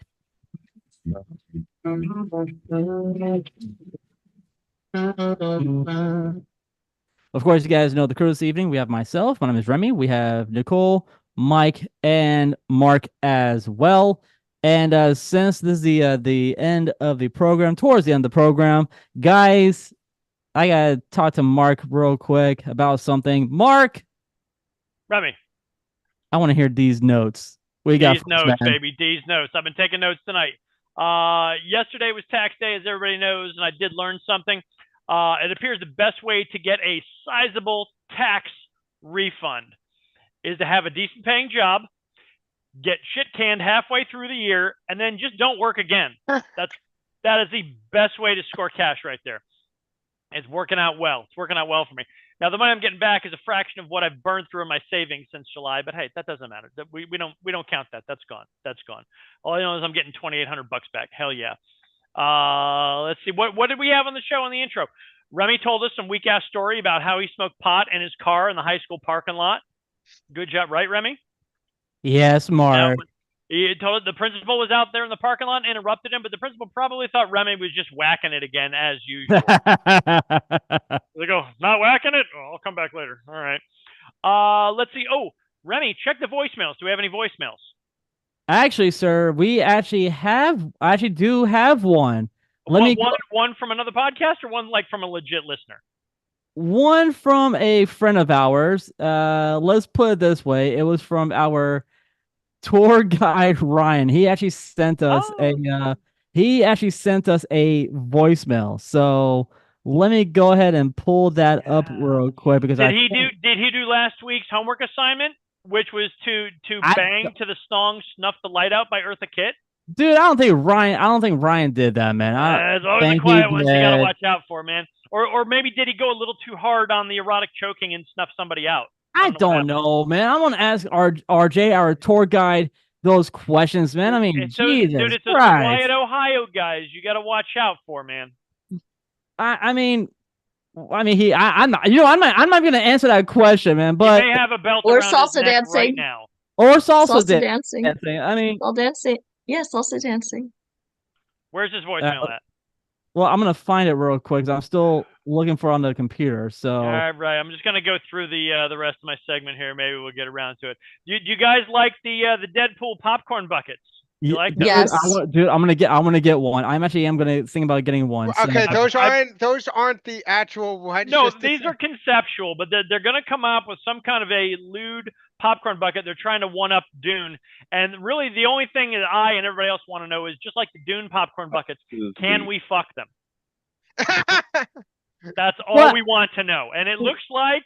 Of course, you guys know the crew this evening. We have myself. My name is Remy. We have Nicole, Mike, and Mark as well. And since this is the end of the program, towards the end of the program, guys, I gotta talk to Mark real quick about something. Mark, Remy, I want to hear these notes. What you got D's for us, notes, man? baby. D's notes. I've been taking notes tonight. Yesterday was tax day, as everybody knows, and I did learn something. It appears the best way to get a sizable tax refund is to have a decent paying job, get shit canned halfway through the year, and then just don't work again. That is the best way to score cash right there. It's working out well. It's working out well for me. Now the money I'm getting back is a fraction of what I've burned through in my savings since July, but hey, that doesn't matter. We don't count that. That's gone. That's gone. All I know is I'm getting $2,800 back. Hell yeah. Let's see. What did we have on the show in the intro? Remy told us some weak ass story about how he smoked pot in his car in the high school parking lot. Good job, right, Remy? Yes, Mark. Now, he told the principal was out there in the parking lot and interrupted him, but the principal probably thought Remy was just whacking it again as usual. They go, not whacking it? Oh, I'll come back later. All right. Let's see. Oh, Remy, check the voicemails. Do we have any voicemails? Actually, sir, we actually do have one. One from another podcast or one like from a legit listener? One from a friend of ours. Let's put it this way. It was from our tour guide Ryan. He actually sent us a voicemail. So Let me go ahead and pull that up real quick because Did he do last week's homework assignment, which was to bang to the song "Snuff the Light Out" by Eartha Kitt? Dude, I don't think Ryan did that, man. There's always the quiet ones you gotta watch out for, man. Or maybe did he go a little too hard on the erotic choking and snuff somebody out? I don't know, man. I want to ask RJ, our tour guide, those questions, man. I mean, Jesus dude, it's those Christ. quiet Ohio guys you gotta watch out for, man. I mean, I'm not, I'm not gonna answer that question, man. But he may have a belt or around salsa his neck dancing right now. Or salsa dancing. I mean, salsa dancing. Yeah, salsa dancing. Where's his voicemail at? Well, I'm gonna find it real quick. I'm still looking for it on the computer. So all right, I'm just gonna go through the rest of my segment here. Maybe we'll get around to it. Do you guys like the Deadpool popcorn buckets? You like those? Yes. Dude, I'm gonna get one. I'm gonna think about getting one. Okay, those aren't the actual ones. No, these are conceptual, but they're gonna come up with some kind of a lewd popcorn bucket. They're trying to one up Dune, and really the only thing that I and everybody else want to know is just like the Dune popcorn buckets, can we fuck them? That's all we want to know, and it looks like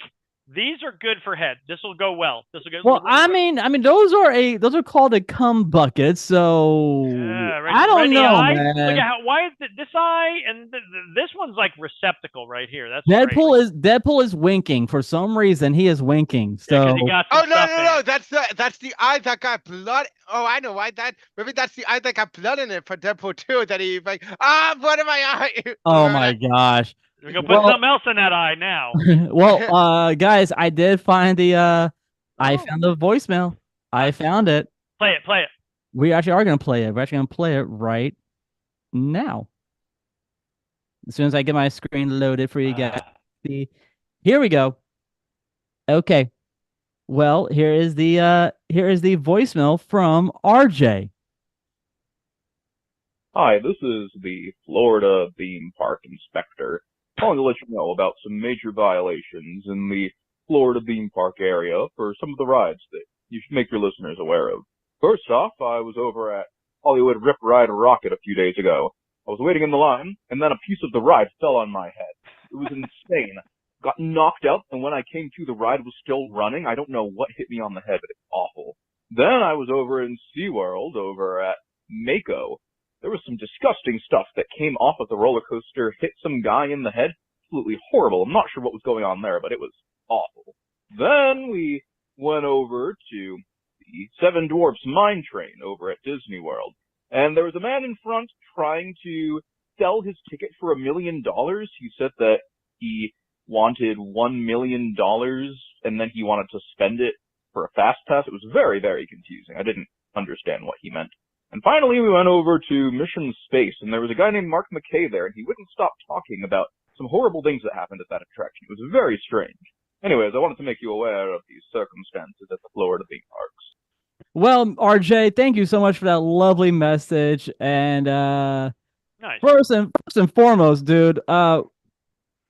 these are good for head. This will go well. This will go. Well, I mean, those are called a cum bucket. So I don't know, man. Look at why is this eye and this one's like receptacle right here. That's Deadpool is winking for some reason. He is winking. So he got no, that's the eye that got blood. Oh, I know why maybe that's the eye that got blood in it for Deadpool 2 that he like blood in my eye. Oh my gosh. We're gonna put something else in that eye now. Well, guys, I did find I found the voicemail. I found it. Play it. We actually are gonna play it. We're actually gonna play it right now. As soon as I get my screen loaded for you guys. Here we go. Okay. Well, here is the voicemail from RJ. Hi, this is the Florida theme park inspector, calling to let you know about some major violations in the Florida theme park area for some of the rides that you should make your listeners aware of. First off, I was over at Hollywood Rip Ride Rocket a few days ago. I was waiting in the line, and then a piece of the ride fell on my head. It was insane. Got knocked out, and when I came to, the ride was still running. I don't know what hit me on the head, but it's awful. Then I was over in SeaWorld, over at Mako. There was some disgusting stuff that came off of the roller coaster, hit some guy in the head. Absolutely horrible. I'm not sure what was going on there, but it was awful. Then we went over to the Seven Dwarfs Mine Train over at Disney World. And there was a man in front trying to sell his ticket for $1 million. He said that he wanted $1 million and then he wanted to spend it for a fast pass. It was very, very confusing. I didn't understand what he meant. And finally, we went over to Mission Space, and there was a guy named Mark McKay there, and he wouldn't stop talking about some horrible things that happened at that attraction. It was very strange. Anyways, I wanted to make you aware of these circumstances at the Florida theme parks. Well, RJ, thank you so much for that lovely message. And nice. First and foremost, dude,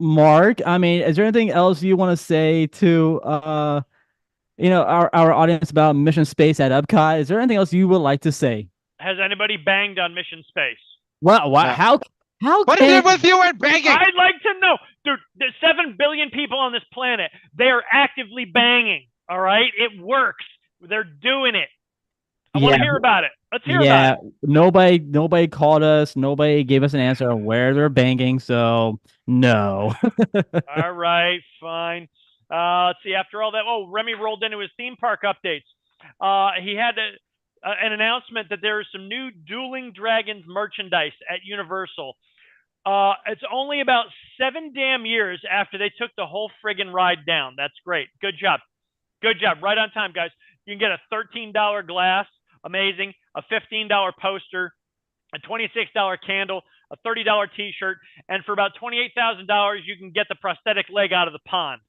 Mark, I mean, is there anything else you want to say to our audience about Mission Space at Epcot? Is there anything else you would like to say? Has anybody banged on Mission Space? Well, how what is it with you and banging? I'd like to know. Dude, there's 7 billion people on this planet. They are actively banging. All right? It works. They're doing it. I want to hear about it. Let's hear about it. Nobody called us. Nobody gave us an answer on where they're banging. So no. All right, fine. Let's see. After all that, Remy rolled into his theme park updates. He had an announcement that there is some new Dueling Dragons merchandise at Universal. It's only about 7 damn years after they took the whole friggin' ride down. That's great. Good job. Right on time, guys. You can get a $13 glass. Amazing. A $15 poster. A $26 candle. A $30 t-shirt. And for about $28,000, you can get the prosthetic leg out of the pond.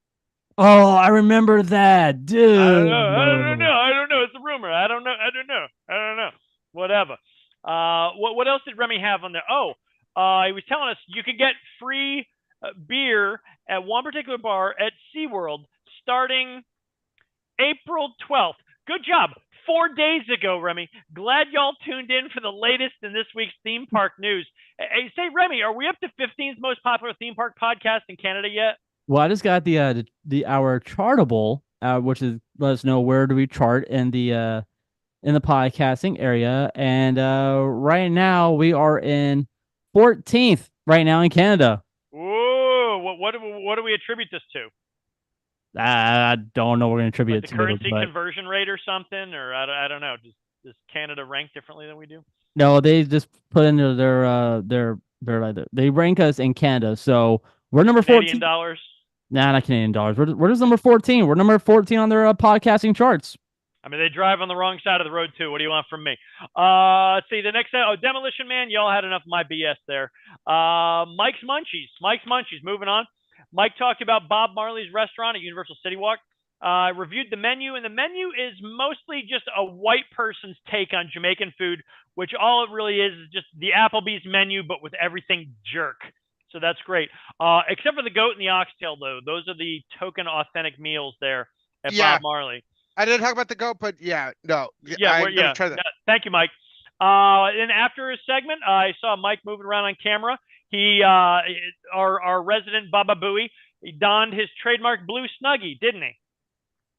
Oh, I remember that, dude. I don't know. It's a rumor. I don't know. Whatever. What else did Remy have on there? He was telling us you could get free beer at one particular bar at SeaWorld starting April 12th. Good job. 4 days ago, Remy. Glad y'all tuned in for the latest in this week's theme park news. Hey, say, Remy, are we up to 15th most popular theme park podcast in Canada yet? Well, I just got the our chartable, which is let us know where do we chart in the podcasting area, and right now we are in 14th right now in Canada. Whoa! What do we attribute this to? I don't know what we're gonna attribute Like it the to, currency but conversion rate or something, or I don't know. Does Canada rank differently than we do? no, they just put into their like they rank us in Canada, so we're number Canadian 14. dollars. Nah, not Canadian dollars. We're just number 14. We're number 14 on their podcasting charts. I mean, they drive on the wrong side of the road too. What do you want from me? Let's see. The next, Demolition Man. Y'all had enough of my BS there. Mike's Munchies. Mike's Munchies. Moving on. Mike talked about Bob Marley's restaurant at Universal City Walk. Reviewed the menu, and the menu is mostly just a white person's take on Jamaican food, which all it really is just the Applebee's menu, but with everything jerk. So that's great. Except for the goat and the oxtail, though. Those are the token authentic meals there at Bob Marley. I didn't talk about the goat, but no. I'm gonna try that. No, thank you, Mike. And after his segment, I saw Mike moving around on camera. He, our resident Baba Booey, he donned his trademark blue Snuggie, didn't he?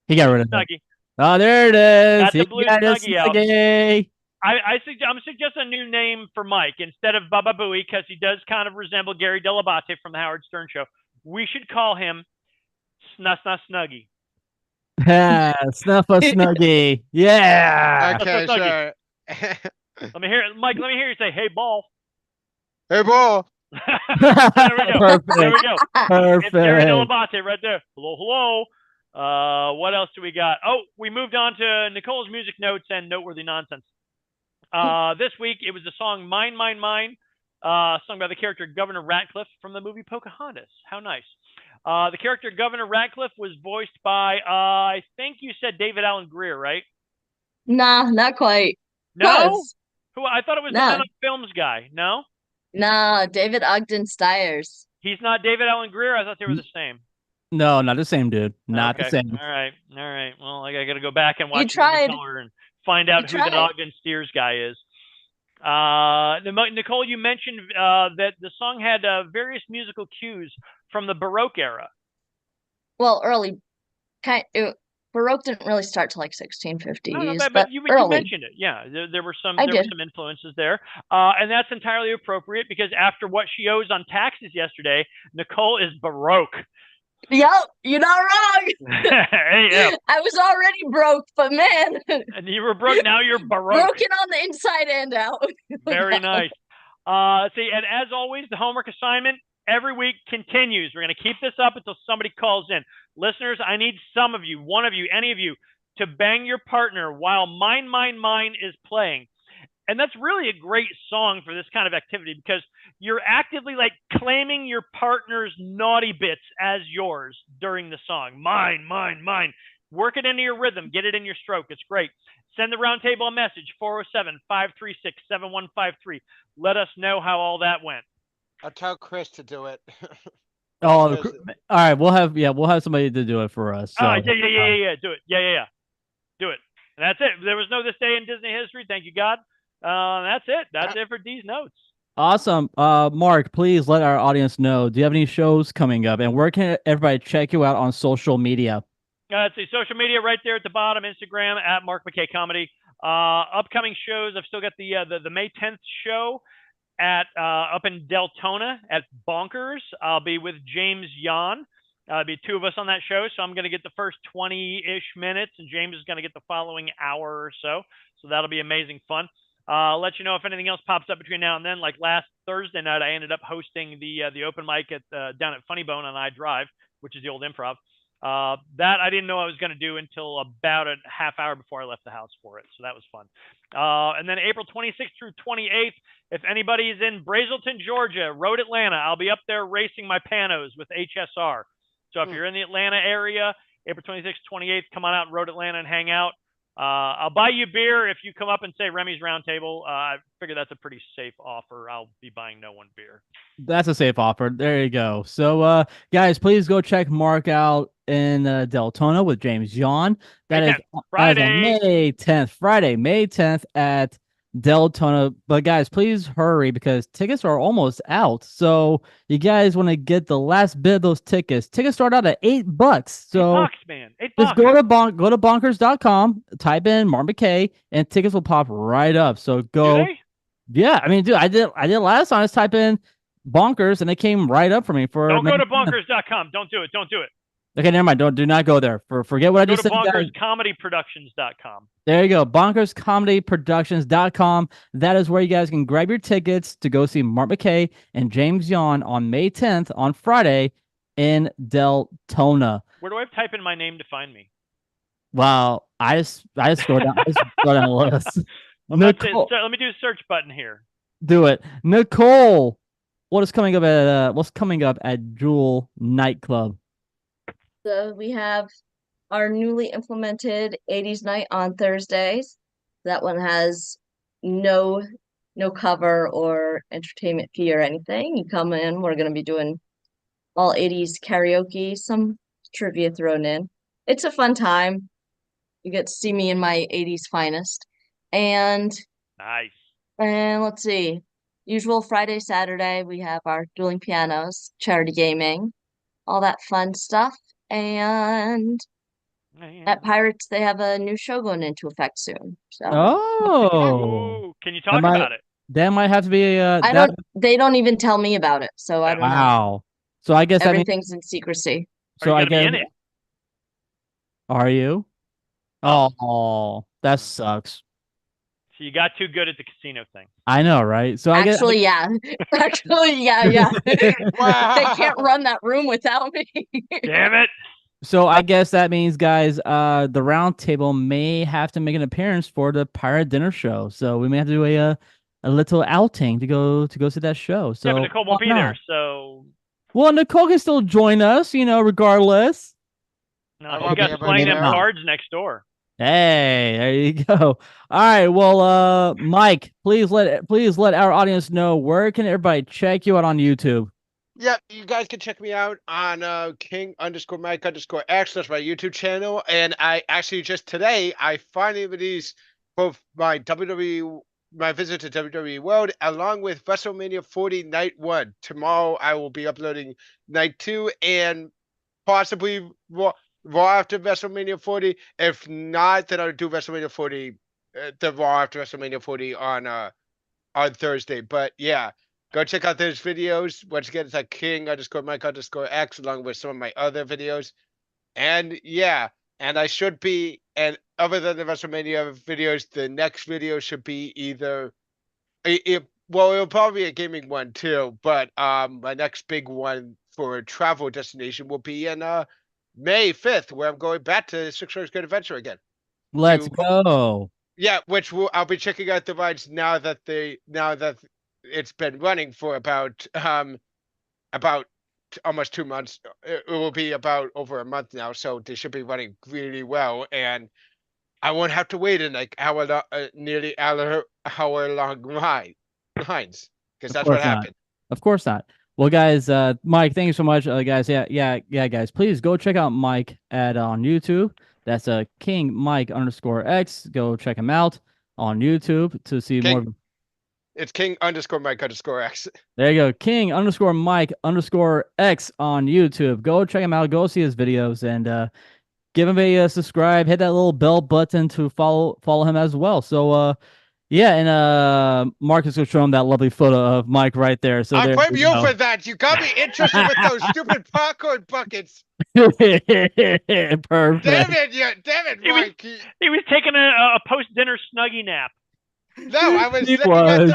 He got rid of Snuggie. it. Oh, there it is. Got the blue Snuggie out. Snuggie. I'm suggesting a new name for Mike instead of Baba Booey, because he does kind of resemble Gary Delabate from the Howard Stern Show. We should call him Snuggie. Snuff a Snuggie. Yeah. Okay, sure. Let me hear it, Mike. Let me hear you say, "Hey, ball." Hey, ball. There we go. Perfect. There we go. Perfect. It's Gary Delabate right there. Hello. What else do we got? Oh, we moved on to Nicole's music notes and noteworthy nonsense. This week it was the song "Mine, Mine, Mine," sung by the character Governor Ratcliffe from the movie Pocahontas. How nice. The character Governor Ratcliffe was voiced by, I think you said David Alan Grier, right? Nah, not quite. No? Who? I thought it was the No. Men on Films guy. No? Nah, David Ogden Stiers. He's not David Alan Grier? I thought they were the same. No, not the same, dude. Not Okay. the same. All right. Well, I got to go back and You watch tried. Color and find out who tried. the Ogden Steers guy is. Nicole, you mentioned that the song had various musical cues from the Baroque era. Well, Baroque didn't really start till like 1650s, No, but you early. mentioned it. Yeah, there were some I there were did. some influences there, and that's entirely appropriate because after what she owes on taxes yesterday, Nicole is Baroque. Yep, you're not wrong. Hey, yeah. I was already broke, but man, And you were broke. Now you're Baroque. broken on the inside and out. Very nice. See, and as always, the homework assignment every week continues. We're going to keep this up until somebody calls in. Listeners, I need some of you, one of you, any of you, to bang your partner while Mine, Mine, Mine is playing. And that's really a great song for this kind of activity because you're actively like claiming your partner's naughty bits as yours during the song. Mine, mine, mine. Work it into your rhythm. Get it in your stroke. It's great. Send the Roundtable a message, 407-536-7153. Let us know how all that went. I'll tell Chris to do it. Oh, all right. We'll have somebody to do it for us. So. Yeah. Do it. Yeah. Do it. And that's it. There was no this day in Disney history. Thank you, God. That's it. That's it for D's notes. Awesome. Mark, please let our audience know. Do you have any shows coming up? And where can everybody check you out on social media? Let's see. Social media right there at the bottom. Instagram at Mark McKay Comedy. Upcoming shows. I've still got the May 10th show at up in Deltona at Bonkers. I'll be with James Yan. There'll be two of us on that show. So I'm going to get the first 20-ish minutes, and James is going to get the following hour or so. So that'll be amazing fun. I'll let you know if anything else pops up between now and then. Like last Thursday night, I ended up hosting the open mic at down at Funny Bone on iDrive, which is the old Improv. That I didn't know I was going to do until about a half hour before I left the house for it. So that was fun. And then April 26th through 28th, if anybody's in Brazelton, Georgia, Road Atlanta, I'll be up there racing my panos with HSR. So if you're in the Atlanta area, April 26th, 28th, come on out in Road Atlanta and hang out. I'll buy you beer if you come up and say Remy's Roundtable. I figure that's a pretty safe offer. I'll be buying no one beer. That's a safe offer. There you go. So, guys, please go check Mark out in Deltona with James Yon. That May is 10th, that is on Friday. May 10th, Friday, May 10th at Deltona. But guys, please hurry because tickets are almost out. So you guys want to get the last bit of those tickets. Tickets start out at $8. So $8, man. $8. just go to bonkers.com, type in Mark McKay, and tickets will pop right up. So Do go. they? Yeah, I mean, dude, I did last time. I just type in bonkers and it came right up for me for Don't go May to 10th. bonkers.com. Don't do it. Don't do it. Okay, never mind. Do not go there. Forget what I Go just to said, guys. bonkerscomedyproductions.com. There you go. Bonkerscomedyproductions.com. That is where you guys can grab your tickets to go see Mark McKay and James Yon on May 10th on Friday in Deltona. Where do I type in my name to find me? Wow. I just scroll down. I just scroll down the list. I'm about to say, Nicole, let me do a search button here. do it. Nicole, what's coming up at Jewel Nightclub? So we have our newly implemented 80s night on Thursdays. That one has no cover or entertainment fee or anything. You come in, we're gonna be doing all 80s karaoke, some trivia thrown in. It's a fun time. You get to see me in my 80s finest. And Nice. let's see. Usual Friday, Saturday, we have our dueling pianos, charity gaming, all that fun stuff. And at Pirates, they have a new show going into effect soon. So Oh, Ooh, can you talk might- about it? that might have to be they don't even tell me about it, so I don't know. wow. So I guess that means Everything's in secrecy. so Are I you gonna guess be in it? are you? Oh. Oh, that sucks. So you got too good at the casino thing. I know, right? So I guess Actually, yeah. Actually, yeah. They Wow. can't run that room without me. Damn it. so I guess that means, guys, the round table may have to make an appearance for the Pirate Dinner Show. So we may have to do a little outing to go see that show. So Yeah, but Nicole won't why be there, not? so Well, Nicole can still join us, regardless. no, I she's won't be got able playing to them go. cards next door. Hey, there you go. All right, well, Mike, please let our audience know where can everybody check you out on YouTube. Yep, you guys can check me out on King_Mike_X. That's my YouTube channel. And I actually just today I finally released both my my visit to WWE World along with WrestleMania 40 Night 1. Tomorrow I will be uploading Night 2 and possibly Raw after WrestleMania 40. If not, then I'll do WrestleMania 40, the Raw after WrestleMania 40 on Thursday. But yeah, go check out those videos. Once again, it's like King_Mike_X along with some of my other videos. And yeah, and I should be, and other than the WrestleMania videos, the next video should be either, well, it'll probably be a gaming one too, but my next big one for a travel destination will be in May 5th, where I'm going back to Six Flags Great Adventure again. Let's To- go. Yeah, which I'll be checking out the rides now that it's been running for about almost 2 months. It will be about over a month now, so they should be running really well, and I won't have to wait in like nearly hour long lines because that's what course not. happened. Of course not. Well, guys, Mike, thank you so much, guys. Yeah, guys. Please go check out Mike on YouTube. That's King_Mike_X. Go check him out on YouTube to see more. It's King_Mike_X. There you go, King_Mike_X on YouTube. Go check him out. Go see his videos and give him a subscribe. Hit that little bell button to follow him as well. So yeah, and Marcus will show him that lovely photo of Mike right there. So I there blame we you go. for that. You got me interested with those stupid popcorn buckets. Perfect. Damn it, He was- Mike. He was taking a post-dinner snuggie nap. No, I was He looking at was.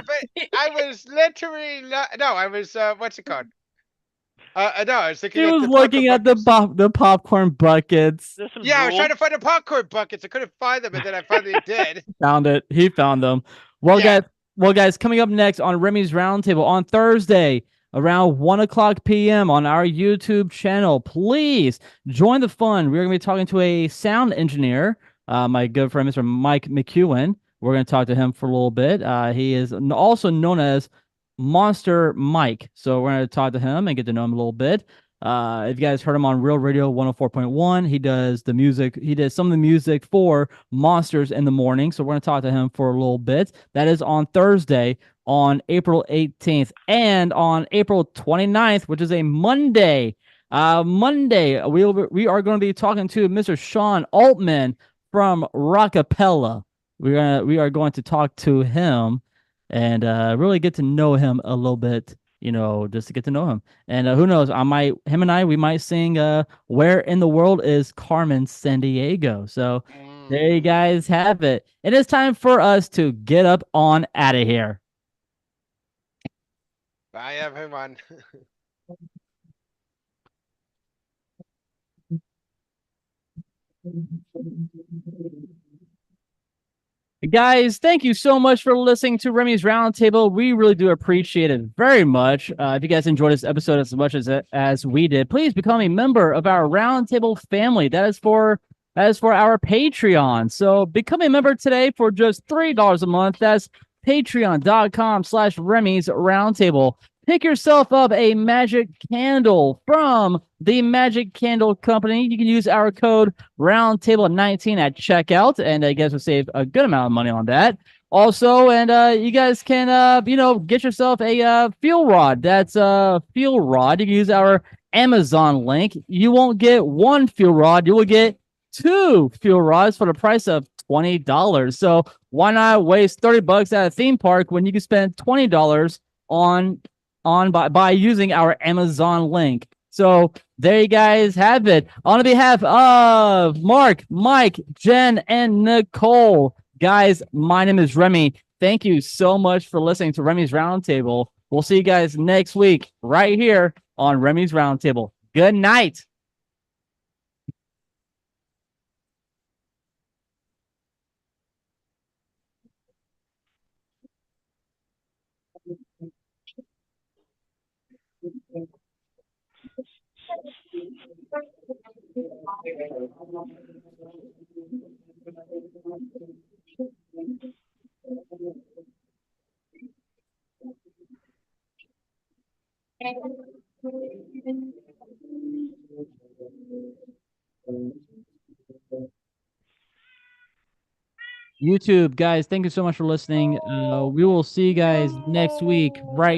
I was literally no, I was what's it called? No, I was looking He at was the looking popcorn at the buckets. the popcorn buckets. There's some Yeah, I was drool. trying to find the popcorn buckets. I couldn't find them, and then I finally did. Found it. He found them. Well, Yeah. guys, coming up next on Remy's Roundtable on Thursday around 1:00 p.m. on our YouTube channel. Please join the fun. We're going to be talking to a sound engineer, my good friend, Mr. Mike McEwen. We're going to talk to him for a little bit. He is also known as Monster Mike. So we're going to talk to him and get to know him a little bit. If you guys heard him on Real Radio 104.1, he does the music. He did some of the music for Monsters in the Morning. So we're going to talk to him for a little bit. That is on Thursday, on April 18th, and on April 29th, which is a Monday. Monday, we are going to be talking to Mr. Sean Altman from Rockapella. We are going to talk to him and really get to know him a little bit, just to get to know him. And who knows, we might sing Where in the World is Carmen Sandiego. So there you guys have it. It is time for us to get up on out of here. Bye, everyone. Guys, thank you so much for listening to Remy's Roundtable. We really do appreciate it very much. If you guys enjoyed this episode as much as we did, please become a member of our Roundtable family. That is for our Patreon. So become a member today for just $3 a month. That's patreon.com/Remy's Roundtable. Pick yourself up a magic candle from the Magic Candle Company. You can use our code Roundtable19 at checkout, and you guys will save a good amount of money on that. Also, and you guys can, get yourself a fuel rod. That's a fuel rod. You can use our Amazon link. You won't get one fuel rod. You will get 2 fuel rods for the price of $20. So why not waste $30 at a theme park when you can spend $20 by using our Amazon link? So there you guys have it. On behalf of Mark, Mike, Jen, and Nicole, guys, my name is Remy. Thank you so much for listening to Remy's Roundtable. We'll see you guys next week right here on Remy's Roundtable. Good night. YouTube, guys, thank you so much for listening. We will see you guys next week right